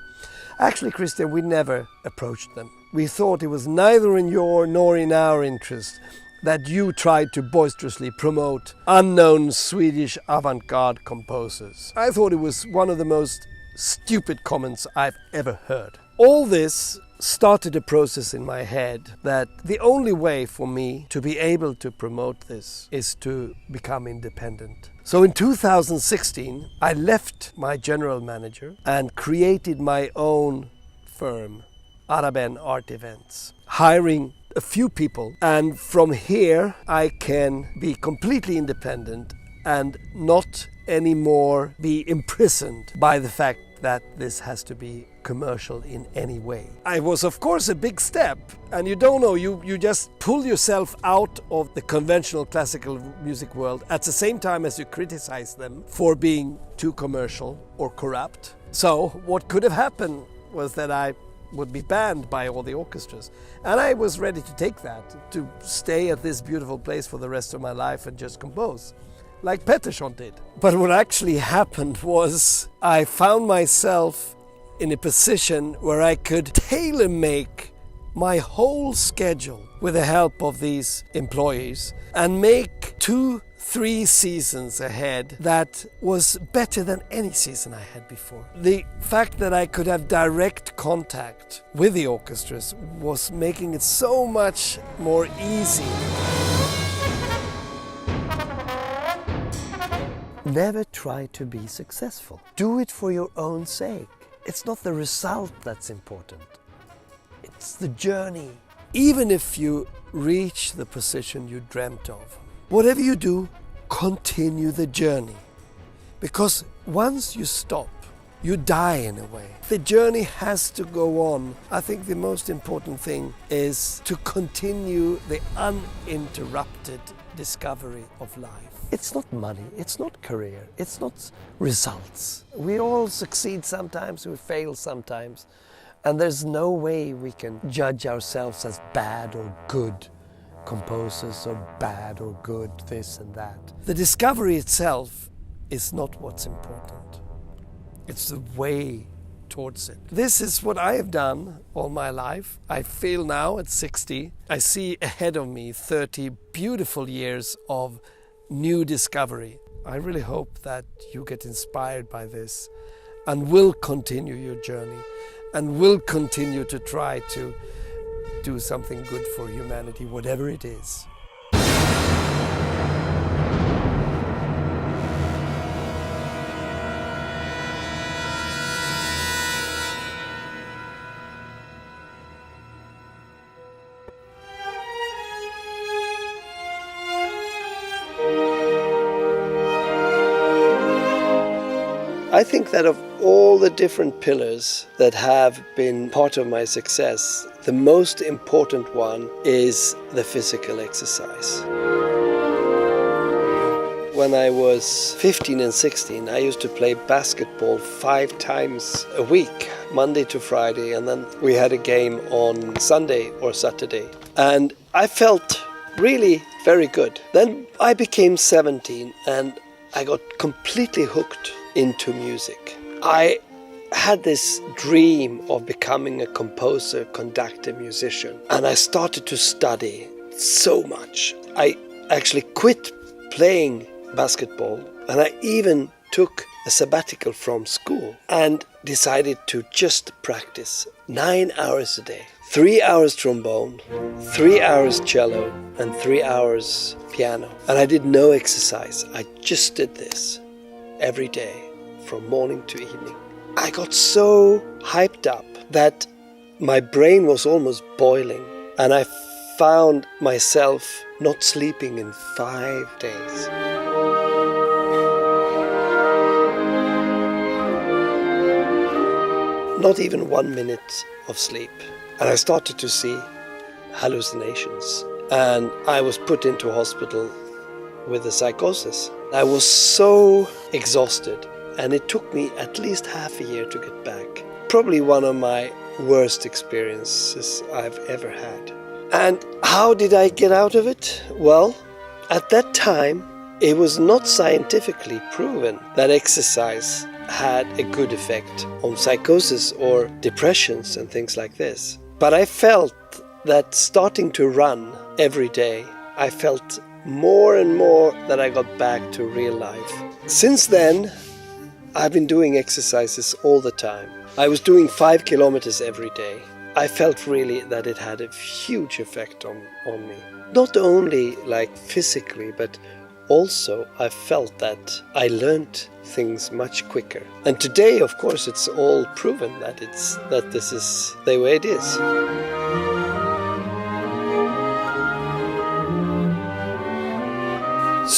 Actually, Christian, we never approached them. We thought it was neither in your nor in our interest that you tried to boisterously promote unknown Swedish avant-garde composers. I thought it was one of the most stupid comments I've ever heard. All this started a process in my head that the only way for me to be able to promote this is to become independent. So in 2016, I left my general manager and created my own firm, Araben Art Events, hiring a few people. And from here, I can be completely independent and not anymore be imprisoned by the fact that this has to be commercial in any way. It was of course a big step, and you don't know, you just pull yourself out of the conventional classical music world at the same time as you criticize them for being too commercial or corrupt. So what could have happened was that I would be banned by all the orchestras. And I was ready to take that, to stay at this beautiful place for the rest of my life and just compose, like Pettersson did. But what actually happened was I found myself in a position where I could tailor-make my whole schedule with the help of these employees and make 2-3 seasons ahead that was better than any season I had before. The fact that I could have direct contact with the orchestras was making it so much more easy. Never try to be successful. Do it for your own sake. It's not the result that's important. It's the journey. Even if you reach the position you dreamt of, whatever you do, continue the journey. Because once you stop, you die in a way. The journey has to go on. I think the most important thing is to continue the uninterrupted discovery of life. It's not money, it's not career, it's not results. We all succeed sometimes, we fail sometimes. And there's no way we can judge ourselves as bad or good composers, or bad or good this and that. The discovery itself is not what's important. It's the way towards it. This is what I have done all my life. I feel now at 60, I see ahead of me 30 beautiful years of new discovery. I really hope that you get inspired by this and will continue your journey and will continue to try to do something good for humanity, whatever it is. I think that of all the different pillars that have been part of my success, the most important one is the physical exercise. When I was 15 and 16, I used to play basketball 5 times a week, Monday to Friday, and then we had a game on Sunday or Saturday. And I felt really very good. Then I became 17 and I got completely hooked into music. I had this dream of becoming a composer, conductor, musician, and I started to study so much. I actually quit playing basketball, and I even took a sabbatical from school and decided to just practice 9 hours a day. 3 hours trombone, 3 hours cello, and 3 hours piano. And I did no exercise. I just did this every day from morning to evening. I got so hyped up that my brain was almost boiling, and I found myself not sleeping in 5 days. Not even 1 minute of sleep. And I started to see hallucinations. And I was put into hospital with a psychosis. I was so exhausted, and it took me at least half a year to get back. Probably one of my worst experiences I've ever had. And how did I get out of it? Well, at that time, it was not scientifically proven that exercise had a good effect on psychosis or depressions and things like this. But I felt that starting to run every day, I felt more and more that I got back to real life. Since then, I've been doing exercises all the time. I was doing 5 kilometers every day. I felt really that it had a huge effect on me. Not only like physically, but also I felt that I learned things much quicker. And today, of course, it's all proven that this is the way it is.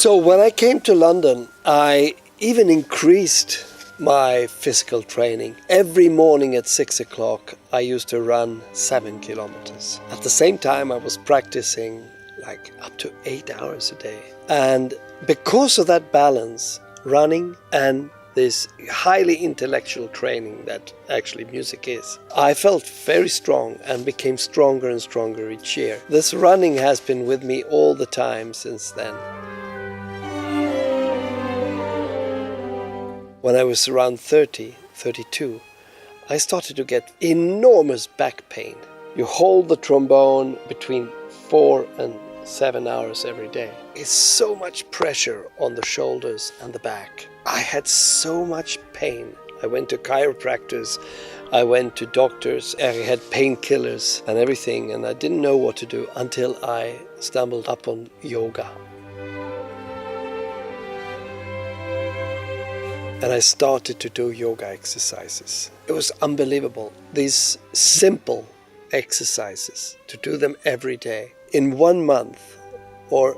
So when I came to London, I even increased my physical training. Every morning at 6 o'clock, I used to run 7 kilometers. At the same time, I was practicing like up to 8 hours a day. And because of that balance, running and this highly intellectual training that actually music is, I felt very strong and became stronger and stronger each year. This running has been with me all the time since then. When I was around 32, I started to get enormous back pain. You hold the trombone between 4 and 7 hours every day. It's so much pressure on the shoulders and the back. I had so much pain. I went to chiropractors, I went to doctors, I had painkillers and everything, and I didn't know what to do until I stumbled upon yoga. And I started to do yoga exercises. It was unbelievable. These simple exercises, to do them every day. In 1 month or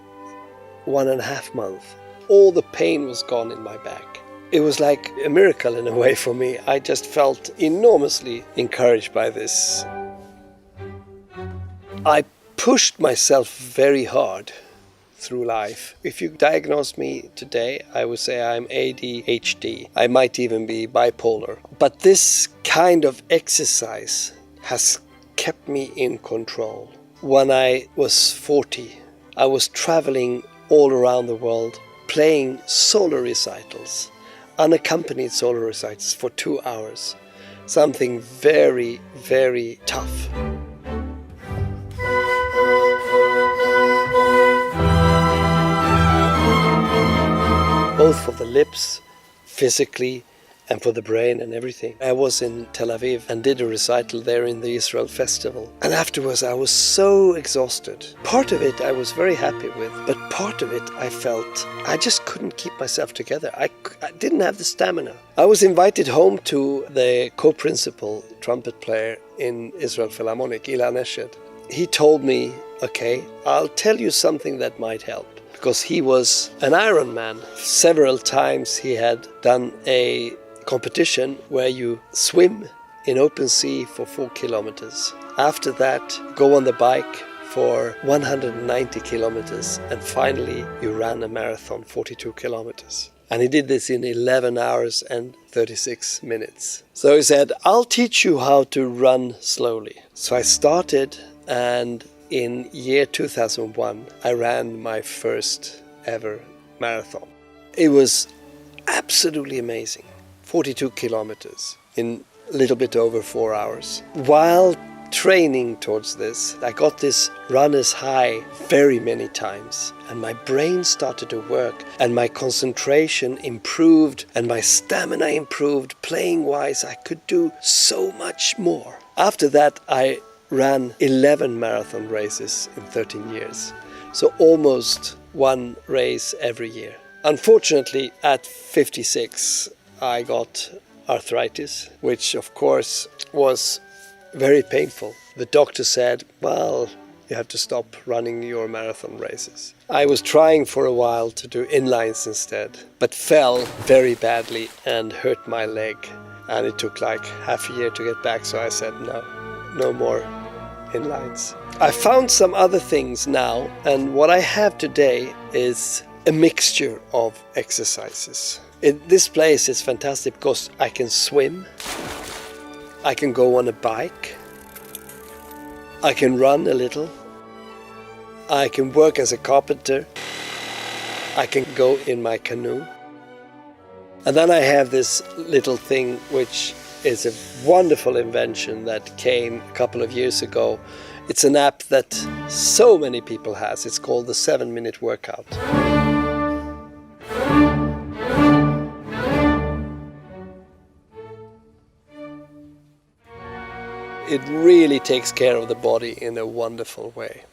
1.5 months, all the pain was gone in my back. It was like a miracle in a way for me. I just felt enormously encouraged by this. I pushed myself very hard through life. If you diagnose me today, I would say I'm ADHD. I might even be bipolar. But this kind of exercise has kept me in control. When I was 40, I was traveling all around the world, playing solo recitals, unaccompanied solo recitals for 2 hours. Something very, very tough. Both for the lips, physically, and for the brain and everything. I was in Tel Aviv and did a recital there in the Israel Festival. And afterwards I was so exhausted. Part of it I was very happy with, but part of it I felt I just couldn't keep myself together. I didn't have the stamina. I was invited home to the co-principal trumpet player in Israel Philharmonic, Ilan Eshed. He told me, okay, I'll tell you something that might help. Because he was an Ironman. Several times he had done a competition where you swim in open sea for 4 kilometers. After that, go on the bike for 190 kilometers, and finally you ran a marathon, 42 kilometers. And he did this in 11 hours and 36 minutes. So he said, I'll teach you how to run slowly. So I started, and in year 2001, I ran my first ever marathon. It was absolutely amazing. 42 kilometers in a little bit over 4 hours. While training towards this, I got this runner's high very many times, and my brain started to work, and my concentration improved, and my stamina improved. Playing wise, I could do so much more. After that, I ran 11 marathon races in 13 years, so almost one race every year. Unfortunately, at 56, I got arthritis, which of course was very painful. The doctor said, well, you have to stop running your marathon races. I was trying for a while to do inlines instead, but fell very badly and hurt my leg. And it took like half a year to get back, so I said no more inlines. I found some other things now, and what I have today is a mixture of exercises. This place is fantastic because I can swim, I can go on a bike, I can run a little, I can work as a carpenter, I can go in my canoe. And then I have this little thing which is a wonderful invention that came a couple of years ago. It's an app that so many people has. It's called the 7-minute workout. It really takes care of the body in a wonderful way.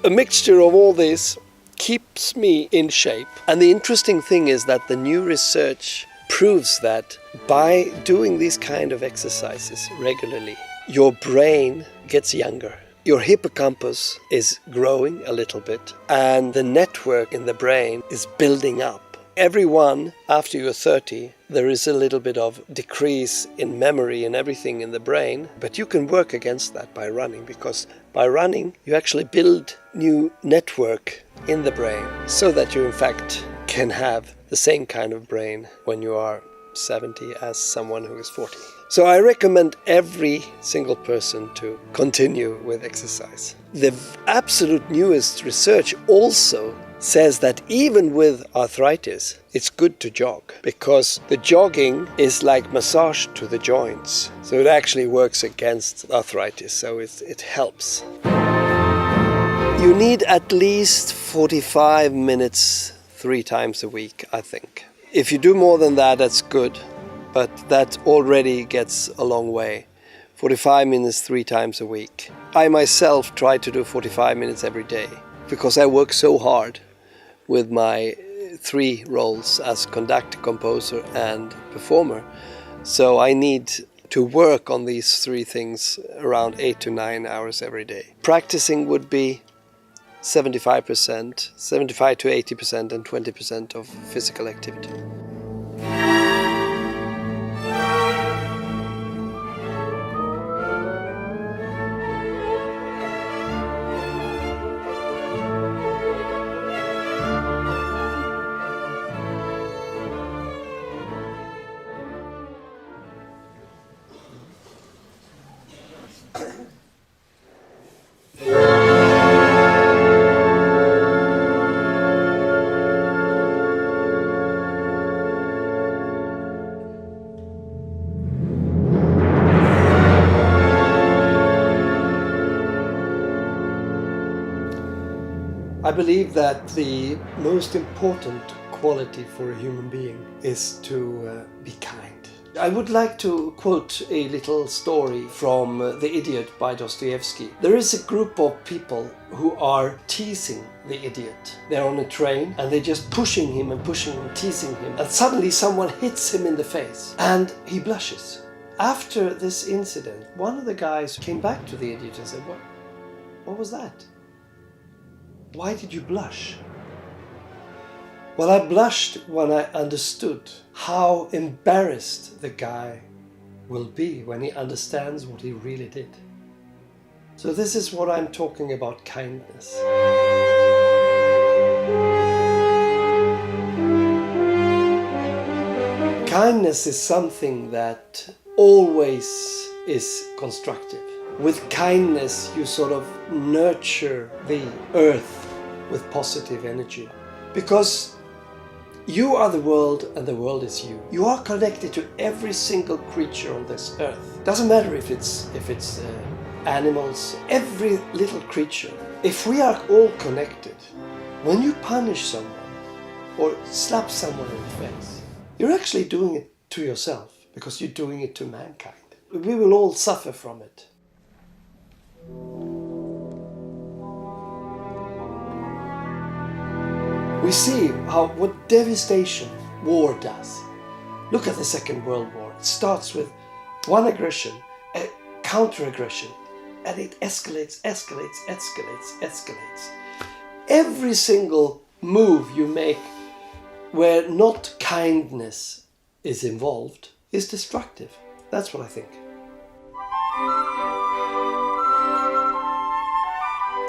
A mixture of all this keeps me in shape. And the interesting thing is that the new research proves that by doing these kind of exercises regularly, your brain gets younger. Your hippocampus is growing a little bit, and the network in the brain is building up. Everyone, after you're 30, there is a little bit of decrease in memory and everything in the brain, but you can work against that by running, because by running you actually build new network in the brain so that you in fact can have the same kind of brain when you are 70 as someone who is 40. So I recommend every single person to continue with exercise. The absolute newest research also says that even with arthritis, it's good to jog, because the jogging is like massage to the joints. So it actually works against arthritis, so it helps. You need at least 45 minutes 3 times a week, I think. If you do more than that, that's good, but that already gets a long way. 45 minutes 3 times a week. I myself try to do 45 minutes every day, because I work so hard with my 3 roles as conductor, composer and performer. So I need to work on these 3 things around 8 to 9 hours every day. Practicing would be 75 to 80% and 20% of physical activity. I believe that the most important quality for a human being is to be kind. I would like to quote a little story from The Idiot by Dostoevsky. There is a group of people who are teasing the idiot. They're on a train and they're just pushing him and teasing him. And suddenly someone hits him in the face and he blushes. After this incident, one of the guys came back to the idiot and said, What was that? Why did you blush? Well, I blushed when I understood how embarrassed the guy will be when he understands what he really did. So this is what I'm talking about, kindness. Kindness is something that always is constructive. With kindness, you sort of nurture the earth with positive energy. Because you are the world and the world is you. You are connected to every single creature on this earth. Doesn't matter if it's animals, every little creature. If we are all connected, when you punish someone or slap someone in the face, you're actually doing it to yourself because you're doing it to mankind. We will all suffer from it. We see what devastation war does. Look at the Second World War. It starts with one aggression, a counter-aggression, and it escalates. Every single move you make where not kindness is involved is destructive. That's what I think.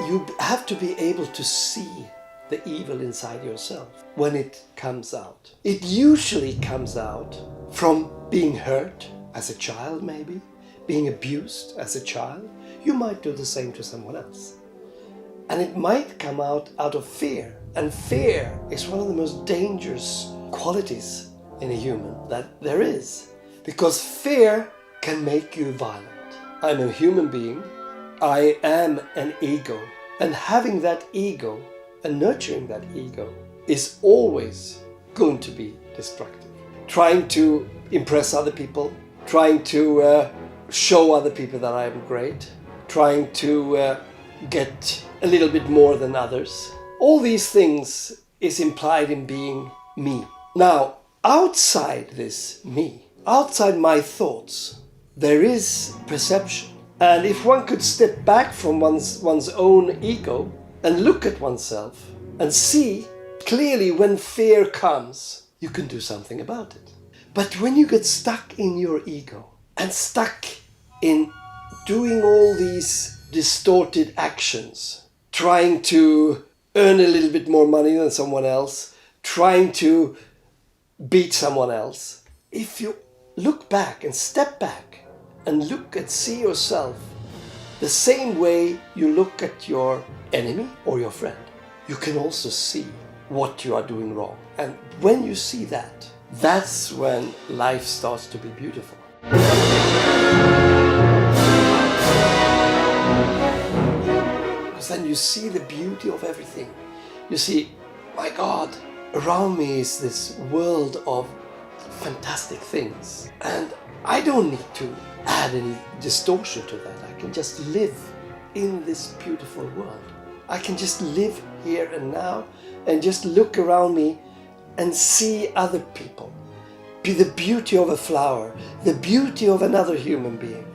You have to be able to see the evil inside yourself when it comes out. It usually comes out from being hurt as a child, maybe, being abused as a child. You might do the same to someone else. And it might come out of fear. And fear is one of the most dangerous qualities in a human that there is. Because fear can make you violent. I'm a human being. I am an ego. And having that ego and nurturing that ego is always going to be destructive. Trying to impress other people, trying to show other people that I'm great, trying to get a little bit more than others. All these things is implied in being me. Now, outside this me, outside my thoughts, there is perception. And if one could step back from one's own ego and look at oneself and see clearly when fear comes, you can do something about it. But when you get stuck in your ego and stuck in doing all these distorted actions, trying to earn a little bit more money than someone else, trying to beat someone else, if you look back and step back and look and see yourself the same way you look at your enemy or your friend, you can also see what you are doing wrong. And when you see that, that's when life starts to be beautiful. Because then you see the beauty of everything. You see, my God, around me is this world of fantastic things. And I don't need to add any distortion to that. I can just live in this beautiful world. I can just live here and now and just look around me and see other people. The beauty of a flower, the beauty of another human being.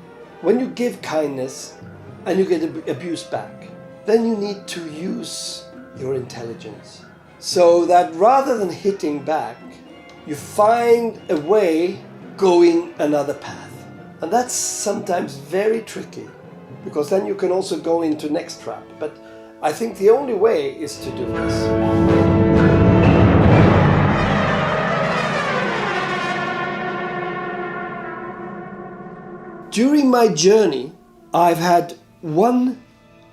When you give kindness and you get abuse back, then you need to use your intelligence. So that rather than hitting back, you find a way going another path. And that's sometimes very tricky, because then you can also go into next trap. But I think the only way is to do this. During my journey, I've had one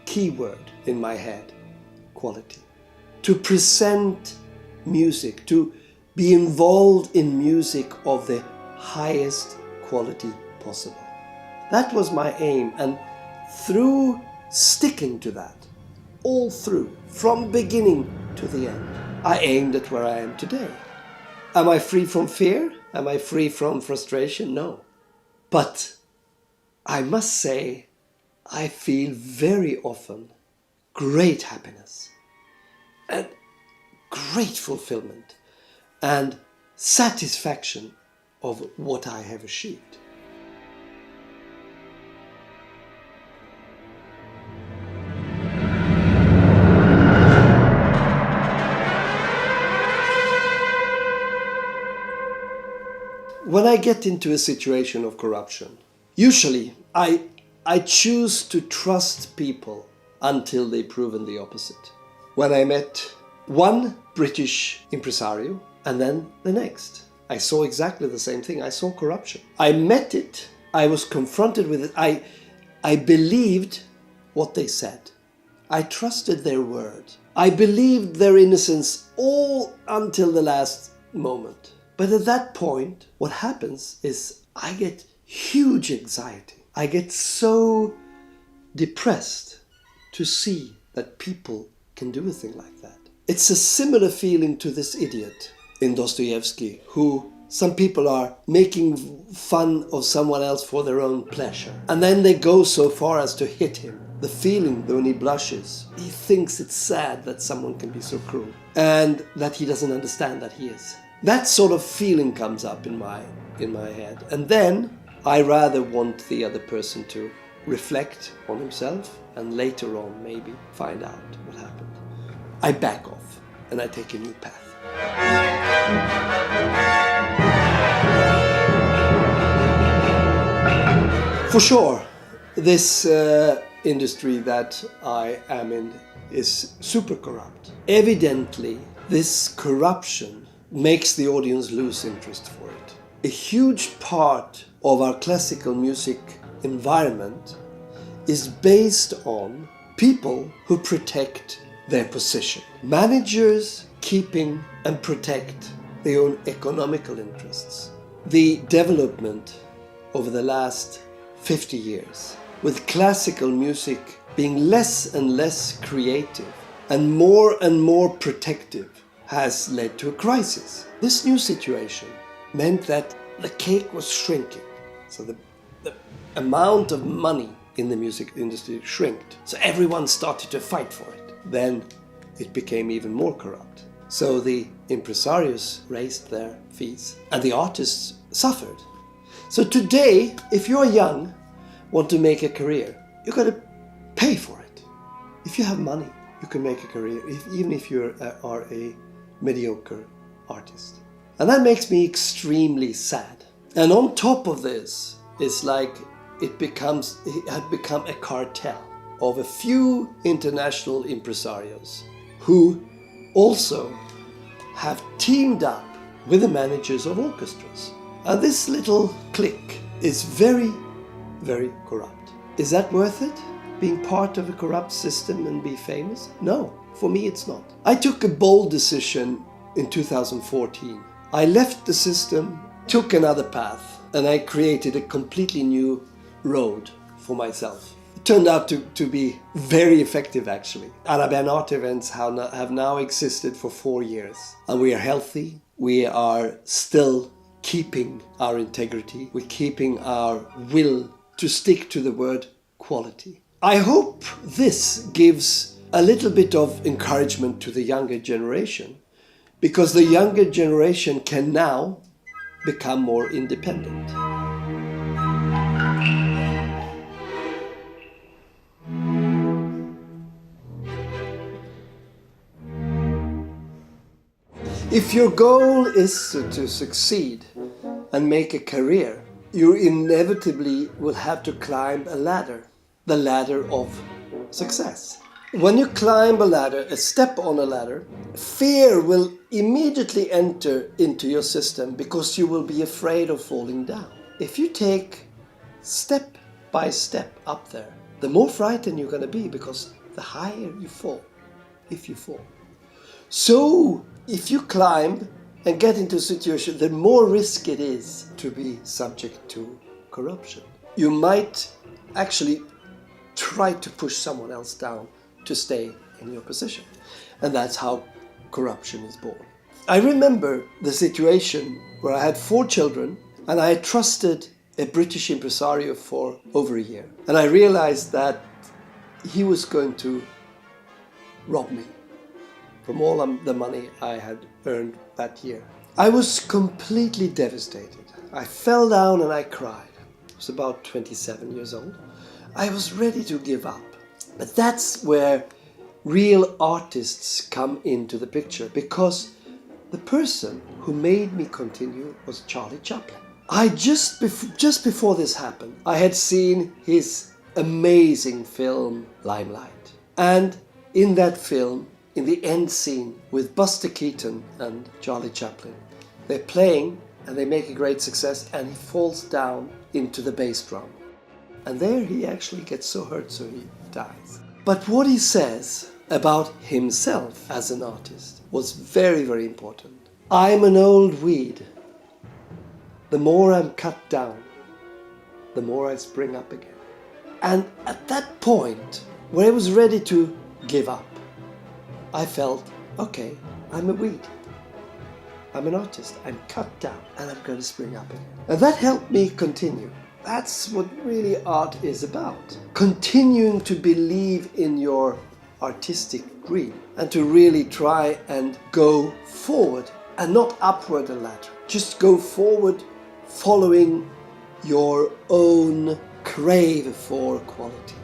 keyword in my head: quality. To present music, to be involved in music of the highest quality possible. That was my aim, and through sticking to that, all through, from beginning to the end, I aimed at where I am today. Am I free from fear? Am I free from frustration? No. But I must say, I feel very often great happiness and great fulfillment and satisfaction of what I have achieved. when I get into a situation of corruption, usually I choose to trust people until they've proven the opposite. When I met one British impresario and then the next, I saw exactly the same thing. I saw corruption. I met it. I was confronted with it. I believed what they said. I trusted their word. I believed their innocence all until the last moment. But at that point, what happens is I get huge anxiety. I get so depressed to see that people can do a thing like that. It's a similar feeling to this idiot in Dostoevsky, who some people are making fun of someone else for their own pleasure. And then they go so far as to hit him. The feeling when he blushes, he thinks it's sad that someone can be so cruel and that he doesn't understand that he is. That sort of feeling comes up in my head. And then I rather want the other person to reflect on himself and later on maybe find out what happened. I back off and I take a new path. For sure, this industry that I am in is super corrupt. Evidently, this corruption makes the audience lose interest for it. A huge part of our classical music environment is based on people who protect their position. Managers keeping and protect their own economical interests. The development over the last 50 years, with classical music being less and less creative and more protective, has led to a crisis. This new situation meant that the cake was shrinking. So the amount of money in the music industry shrinked. So everyone started to fight for it. Then it became even more corrupt. So the impresarios raised their fees and the artists suffered. So today, if you're young, want to make a career, you got to pay for it. If you have money, you can make a career, even if you are a mediocre artist. And that makes me extremely sad. And on top of this, it's like it had become a cartel of a few international impresarios who also have teamed up with the managers of orchestras. And this little clique is very, very corrupt. Is that worth it? Being part of a corrupt system and be famous? No, for me it's not. I took a bold decision in 2014. I left the system, took another path, and I created a completely new road for myself. It turned out to be very effective, actually. Arabien Art Events have now existed for 4 years. And we are healthy. We are still keeping our integrity. We're keeping our will to stick to the word quality. I hope this gives a little bit of encouragement to the younger generation, because the younger generation can now become more independent. If your goal is to succeed and make a career, you inevitably will have to climb a ladder, the ladder of success. When you climb a ladder, a step on a ladder, fear will immediately enter into your system because you will be afraid of falling down. If you take step by step up there, the more frightened you're going to be, because the higher you fall, if you fall. So if you climb and get into a situation, the more risk it is to be subject to corruption. You might actually try to push someone else down to stay in your position. And that's how corruption is born. I remember the situation where I had 4 children and I had trusted a British impresario for over a year. And I realized that he was going to rob me from all the money I had earned that year. I was completely devastated. I fell down and I cried. I was about 27 years old. I was ready to give up. But that's where real artists come into the picture, because the person who made me continue was Charlie Chaplin. Just before this happened, I had seen his amazing film Limelight. And in that film, in the end scene with Buster Keaton and Charlie Chaplin, they're playing and they make a great success, and he falls down into the bass drum. And there he actually gets so hurt so he dies. But what he says about himself as an artist was very, very important. I'm an old weed. The more I'm cut down, the more I spring up again. And at that point, where I was ready to give up, I felt, okay, I'm a weed. I'm an artist. I'm cut down and I'm going to spring up again. And that helped me continue. That's what really art is about. Continuing to believe in your artistic dream and to really try and go forward and not upward a ladder. Just go forward following your own crave for quality.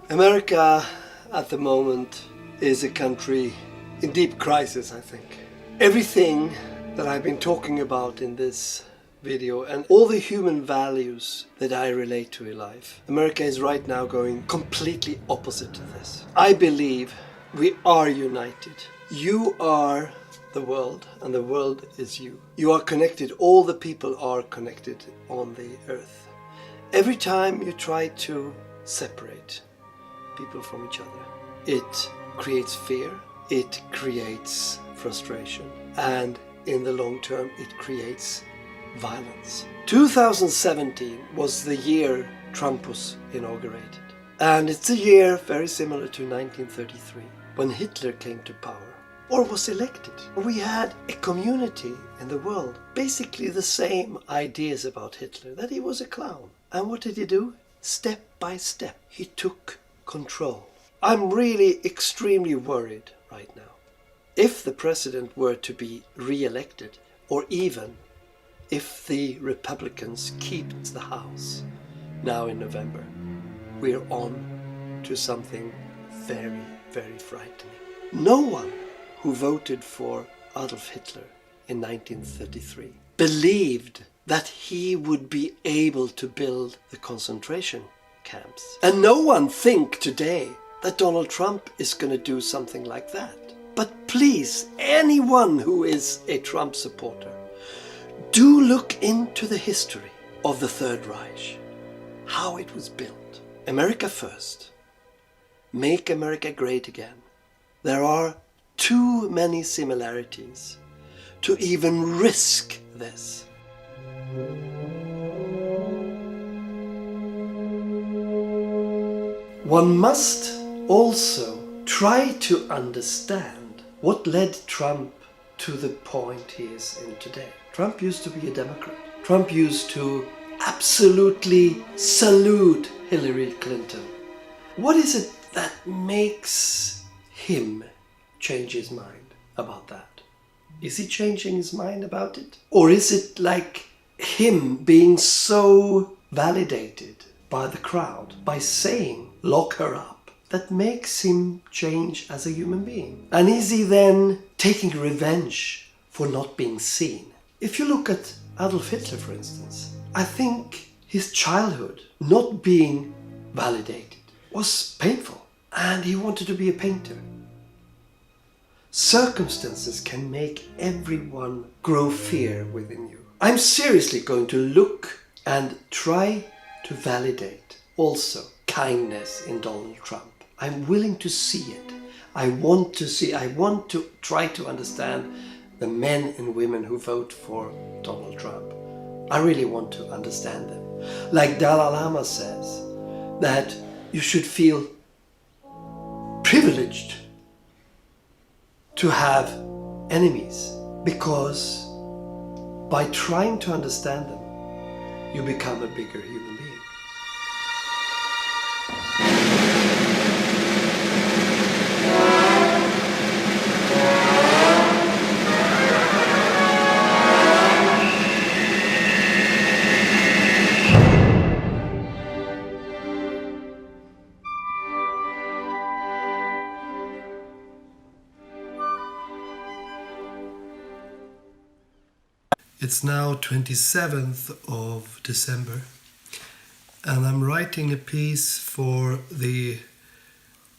America at the moment is a country in deep crisis, I think. Everything that I've been talking about in this video and all the human values that I relate to in life, America is right now going completely opposite to this. I believe we are united. You are the world and the world is you. You are connected. All the people are connected on the earth. Every time you try to separate people from each other, it creates fear, it creates frustration, and in the long term it creates violence. 2017 was the year Trump was inaugurated, and it's a year very similar to 1933 when Hitler came to power or was elected. We had a community in the world basically the same ideas about Hitler, that he was a clown. And what did he do? Step by step he took control. I'm really extremely worried right now. If the president were to be re-elected, or even if the Republicans keep the House now in November, we're on to something very, very frightening. No one who voted for Adolf Hitler in 1933 believed that he would be able to build the concentration camps. And no one thinks today that Donald Trump is going to do something like that. But please, anyone who is a Trump supporter, do look into the history of the Third Reich, how it was built. America first. Make America great again. There are too many similarities to even risk this. One must also try to understand what led Trump to the point he is in today. Trump used to be a Democrat. Trump used to absolutely salute Hillary Clinton. What is it that makes him change his mind about that? Is he changing his mind about it? Or is it like him being so validated by the crowd, by saying, lock her up, that makes him change as a human being? And is he then taking revenge for not being seen? If you look at Adolf Hitler, for instance, I think his childhood not being validated was painful, and he wanted to be a painter. Circumstances can make everyone grow fear within you. I'm seriously going to look and try to validate also kindness in Donald Trump. I'm willing to see it. I want to try to understand the men and women who vote for Donald Trump. I really want to understand them. Like Dalai Lama says, that you should feel privileged to have enemies, because by trying to understand them, you become a bigger human being. It's now 27th of December, and I'm writing a piece for the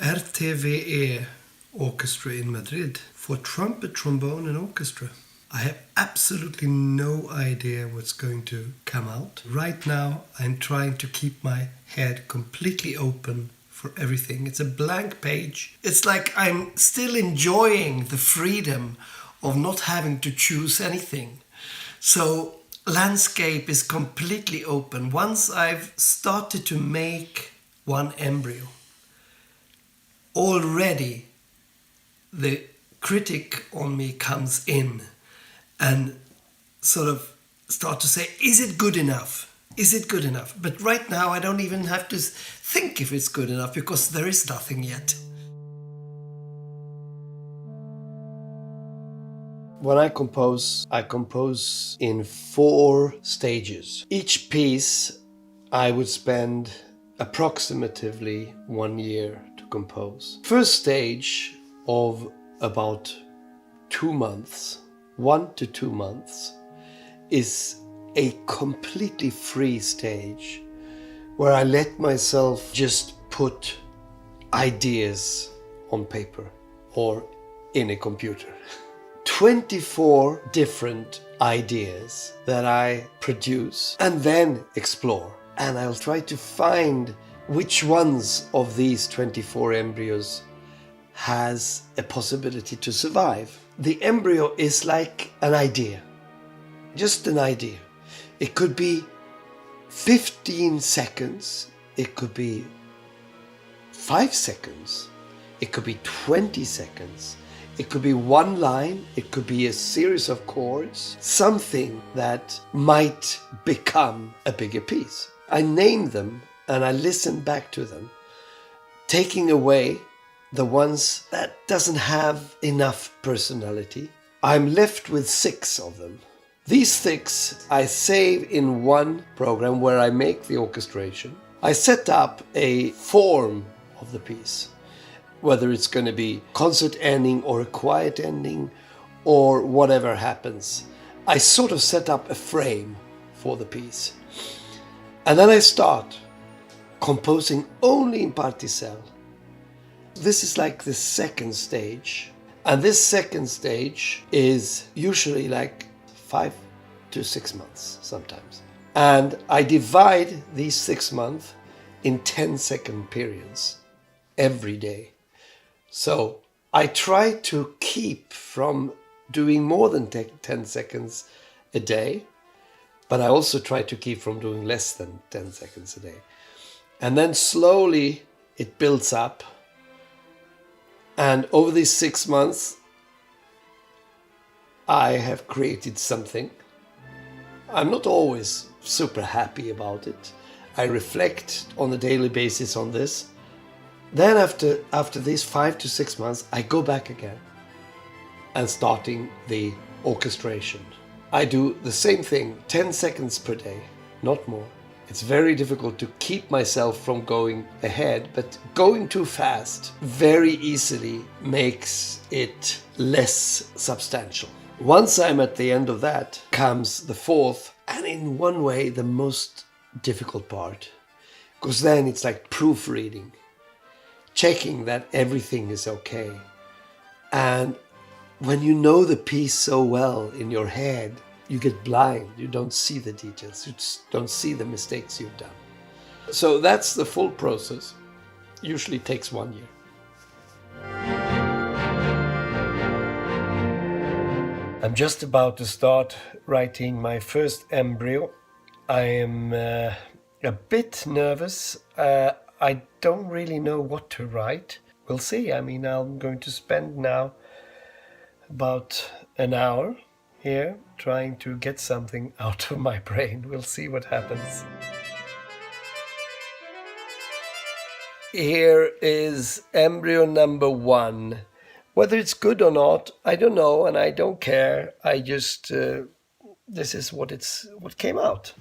RTVE orchestra in Madrid for trumpet, trombone and orchestra. I have absolutely no idea what's going to come out. Right now I'm trying to keep my head completely open for everything. It's a blank page. It's like I'm still enjoying the freedom of not having to choose anything. So landscape is completely open. Once I've started to make one embryo, already the critic on me comes in and sort of start to say, is it good enough? Is it good enough? But right now I don't even have to think if it's good enough because there is nothing yet. When I compose in 4 stages. Each piece I would spend approximately 1 year to compose. First stage of about 2 months, 1 to 2 months, is a completely free stage where I let myself just put ideas on paper or in a computer. 24 different ideas that I produce and then explore. And I'll try to find which ones of these 24 embryos has a possibility to survive. The embryo is like an idea, just an idea. It could be 15 seconds, it could be 5 seconds, it could be 20 seconds. It could be one line, it could be a series of chords, something that might become a bigger piece. I name them and I listen back to them, taking away the ones that doesn't have enough personality. I'm left with 6 of them. These 6 I save in one program where I make the orchestration. I set up a form of the piece, whether it's going to be concert ending or a quiet ending or whatever happens. I sort of set up a frame for the piece. And then I start composing only in particelle. This is like the second stage. And this second stage is usually like 5 to 6 months sometimes. And I divide these 6 months in 10-second periods every day. So I try to keep from doing more than 10 seconds a day, but I also try to keep from doing less than 10 seconds a day. And then slowly it builds up. And over these 6 months, I have created something. I'm not always super happy about it. I reflect on a daily basis on this. Then after these 5 to 6 months, I go back again and starting the orchestration. I do the same thing, 10 seconds per day, not more. It's very difficult to keep myself from going ahead, but going too fast very easily makes it less substantial. Once I'm at the end of that, comes the 4th, and in one way the most difficult part, because then it's like proofreading. Checking that everything is okay. And when you know the piece so well in your head, you get blind. You don't see the details. You just don't see the mistakes you've done. So that's the full process. Usually takes 1 year. I'm just about to start writing my first embryo. I am a bit nervous. I don't really know what to write. We'll see. I mean, I'm going to spend now about an hour here trying to get something out of my brain. We'll see what happens. Here is embryo number 1. Whether it's good or not, I don't know, and I don't care. I just, this is what came out.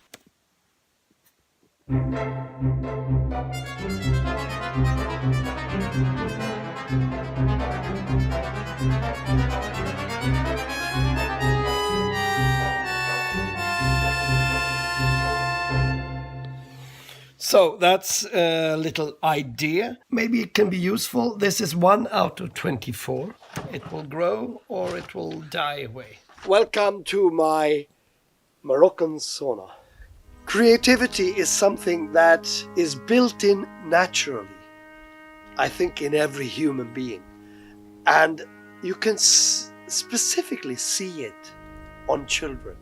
So that's a little idea. Maybe it can be useful. This is 1 out of 24. It will grow or it will die away. Welcome to my Moroccan sauna. Creativity is something that is built in naturally, I think, in every human being. And you can specifically see it on children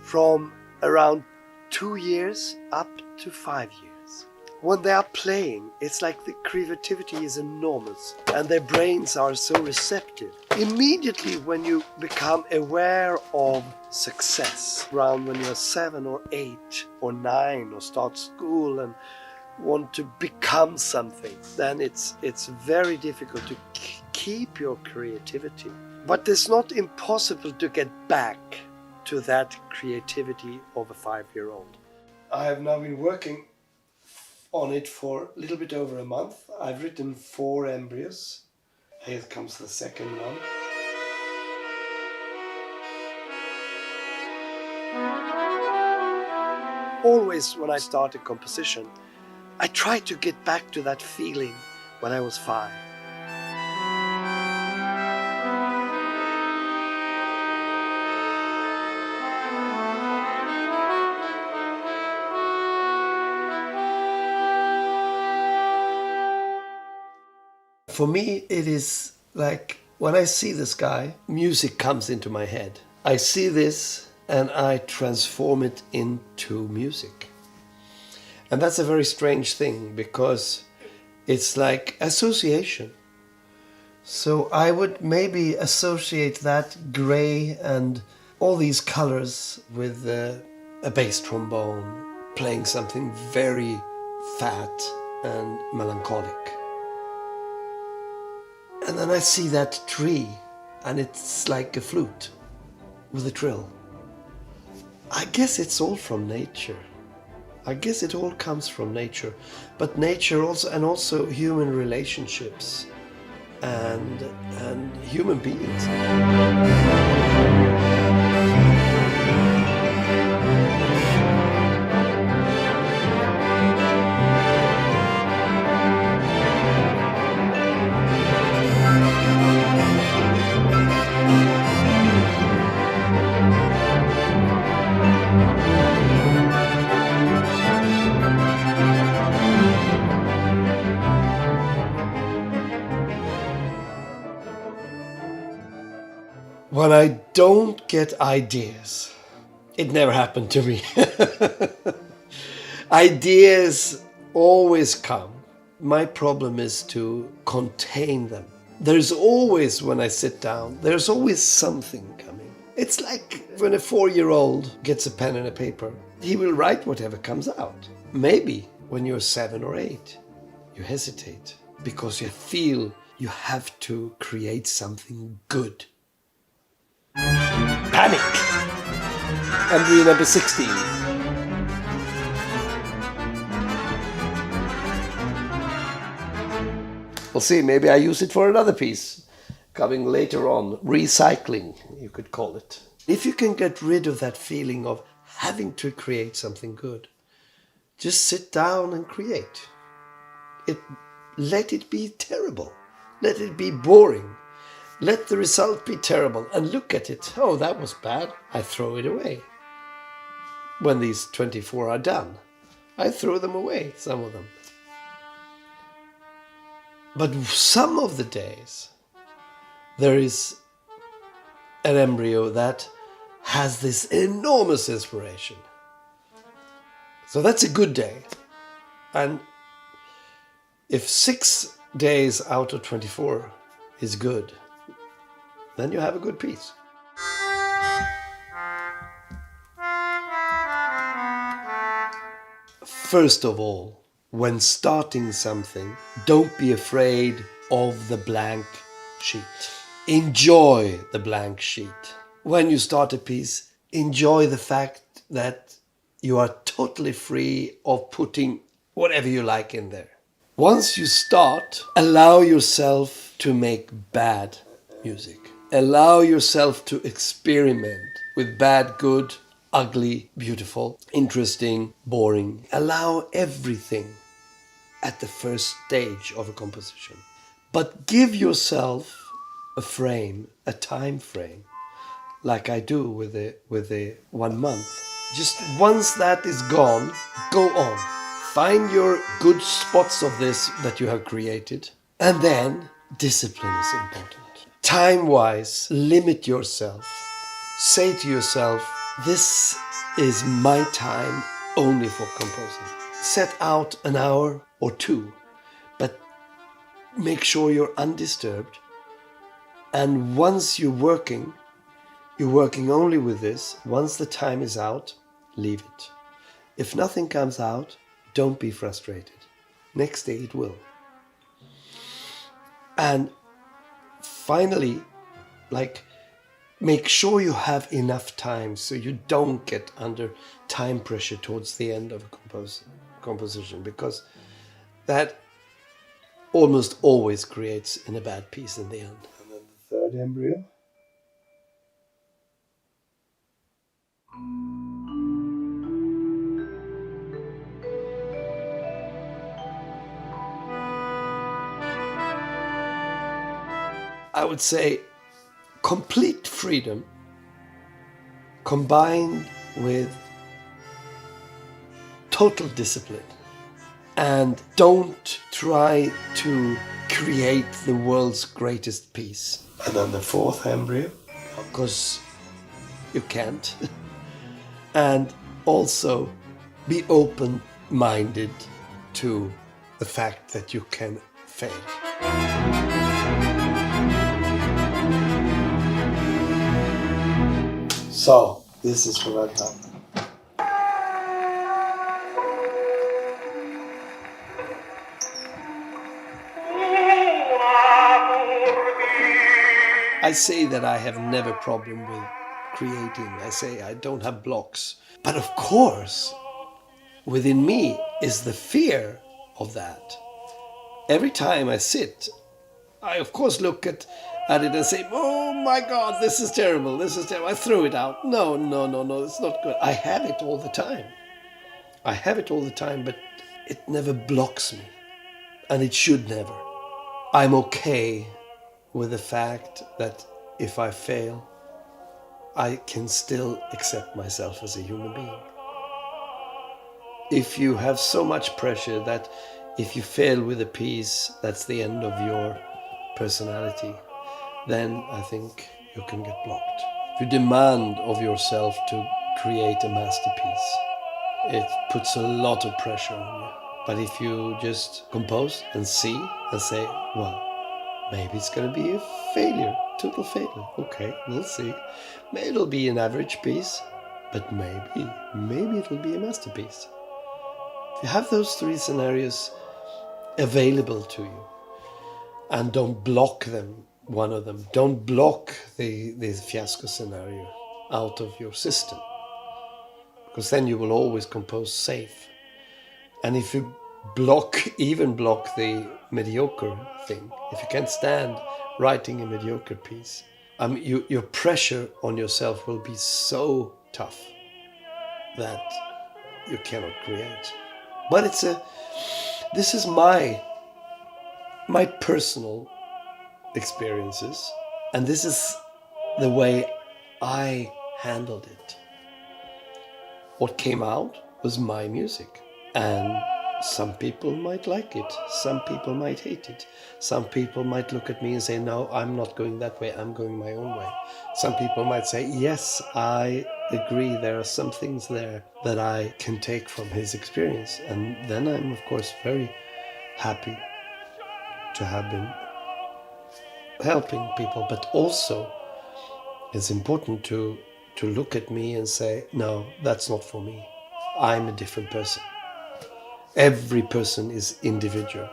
from around 2 years up to 5 years. When they are playing, it's like the creativity is enormous and their brains are so receptive. Immediately when you become aware of success, around when you're 7 or 8 or 9 or start school and want to become something, then it's very difficult to keep your creativity. But it's not impossible to get back to that creativity of a 5-year-old. I have now been working on it for a little bit over a month. I've written 4 embryos. Here comes the second one. Always when I start a composition, I try to get back to that feeling when I was 5. For me, it is like when I see the sky, music comes into my head. I see this and I transform it into music. And that's a very strange thing because it's like association. So I would maybe associate that gray and all these colors with a bass trombone playing something very fat and melancholic. And then I see that tree, and it's like a flute with a trill. I guess it's all from nature. I guess it all comes from nature. But nature also, and also human relationships and human beings. When I don't get ideas, it never happened to me. Ideas always come. My problem is to contain them. There's always, when I sit down, there's always something coming. It's like when a 4-year-old gets a pen and a paper, he will write whatever comes out. Maybe when you're 7 or 8, you hesitate because you feel you have to create something good. Panic! Embryo number 16. We'll see, maybe I use it for another piece. Coming later on, recycling, you could call it. If you can get rid of that feeling of having to create something good, just sit down and create. Let it be terrible. Let it be boring. Let the result be terrible and look at it. Oh, that was bad. I throw it away. When these 24 are done, I throw them away, some of them. But some of the days, there is an embryo that has this enormous inspiration. So that's a good day. And if 6 days out of 24 is good, then you have a good piece. First of all, when starting something, don't be afraid of the blank sheet. Enjoy the blank sheet. When you start a piece, enjoy the fact that you are totally free of putting whatever you like in there. Once you start, allow yourself to make bad music. Allow yourself to experiment with bad, good, ugly, beautiful, interesting, boring. Allow everything at the first stage of a composition. But give yourself a frame, a time frame, like I do with the 1 month. Just once that is gone, go on. Find your good spots of this that you have created. And then discipline is important. Time-wise, limit yourself. Say to yourself, this is my time only for composing. Set out an hour or two, but make sure you're undisturbed. And once you're working only with this. Once the time is out, leave it. If nothing comes out, don't be frustrated. Next day it will. And finally, make sure you have enough time so you don't get under time pressure towards the end of a composition, because that almost always creates in a bad piece in the end. And then the third embryo. I would say complete freedom combined with total discipline. And don't try to create the world's greatest piece. And then the fourth embryo, because you can't. And also be open-minded to the fact that you can fail. So, this is what I've done. I say that I have never problem with creating. I say I don't have blocks. But of course, within me is the fear of that. Every time I sit, I of course look at it and say, oh my God, this is terrible, this is terrible. I throw it out. No, it's not good. I have it all the time. But it never blocks me. And it should never. I'm okay with the fact that if I fail, I can still accept myself as a human being. If you have so much pressure that if you fail with a piece, that's the end of your personality, then I think you can get blocked. If you demand of yourself to create a masterpiece, it puts a lot of pressure on you. But if you just compose and see and say, well, maybe it's going to be a failure, total failure. Okay, we'll see. Maybe it'll be an average piece, but maybe it'll be a masterpiece. If you have those three scenarios available to you, and don't block them, one of them, don't block the fiasco scenario out of your system, because then you will always compose safe. And if you block the mediocre thing, if you can't stand writing a mediocre piece, your pressure on yourself will be so tough that you cannot create. But this is my personal experiences, and this is the way I handled it. What came out was my music, and some people might like it, some people might hate it, some people might look at me and say, no, I'm not going that way, I'm going my own way. Some people might say, yes, I agree, there are some things there that I can take from his experience. And then I'm of course very happy to have been helping people, but also it's important to look at me and say, no, that's not for me. I'm a different person. Every person is individual,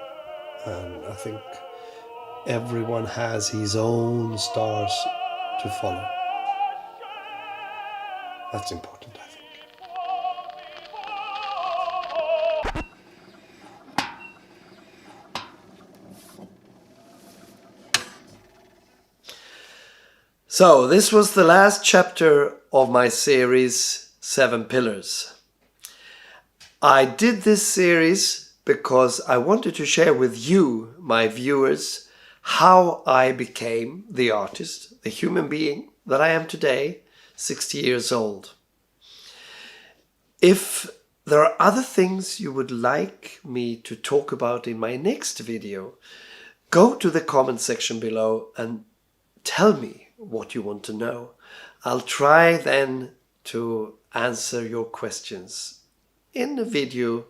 and I think everyone has his own stars to follow. That's important, I think. So this was the last chapter of my series 7 pillars. I did this series because I wanted to share with you, my viewers, how I became the artist, the human being that I am today, 60 years old. If there are other things you would like me to talk about in my next video, go to the comment section below and tell me what you want to know. I'll try then to answer your questions in a video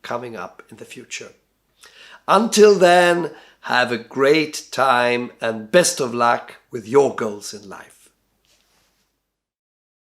coming up in the future. Until then, have a great time and best of luck with your goals in life.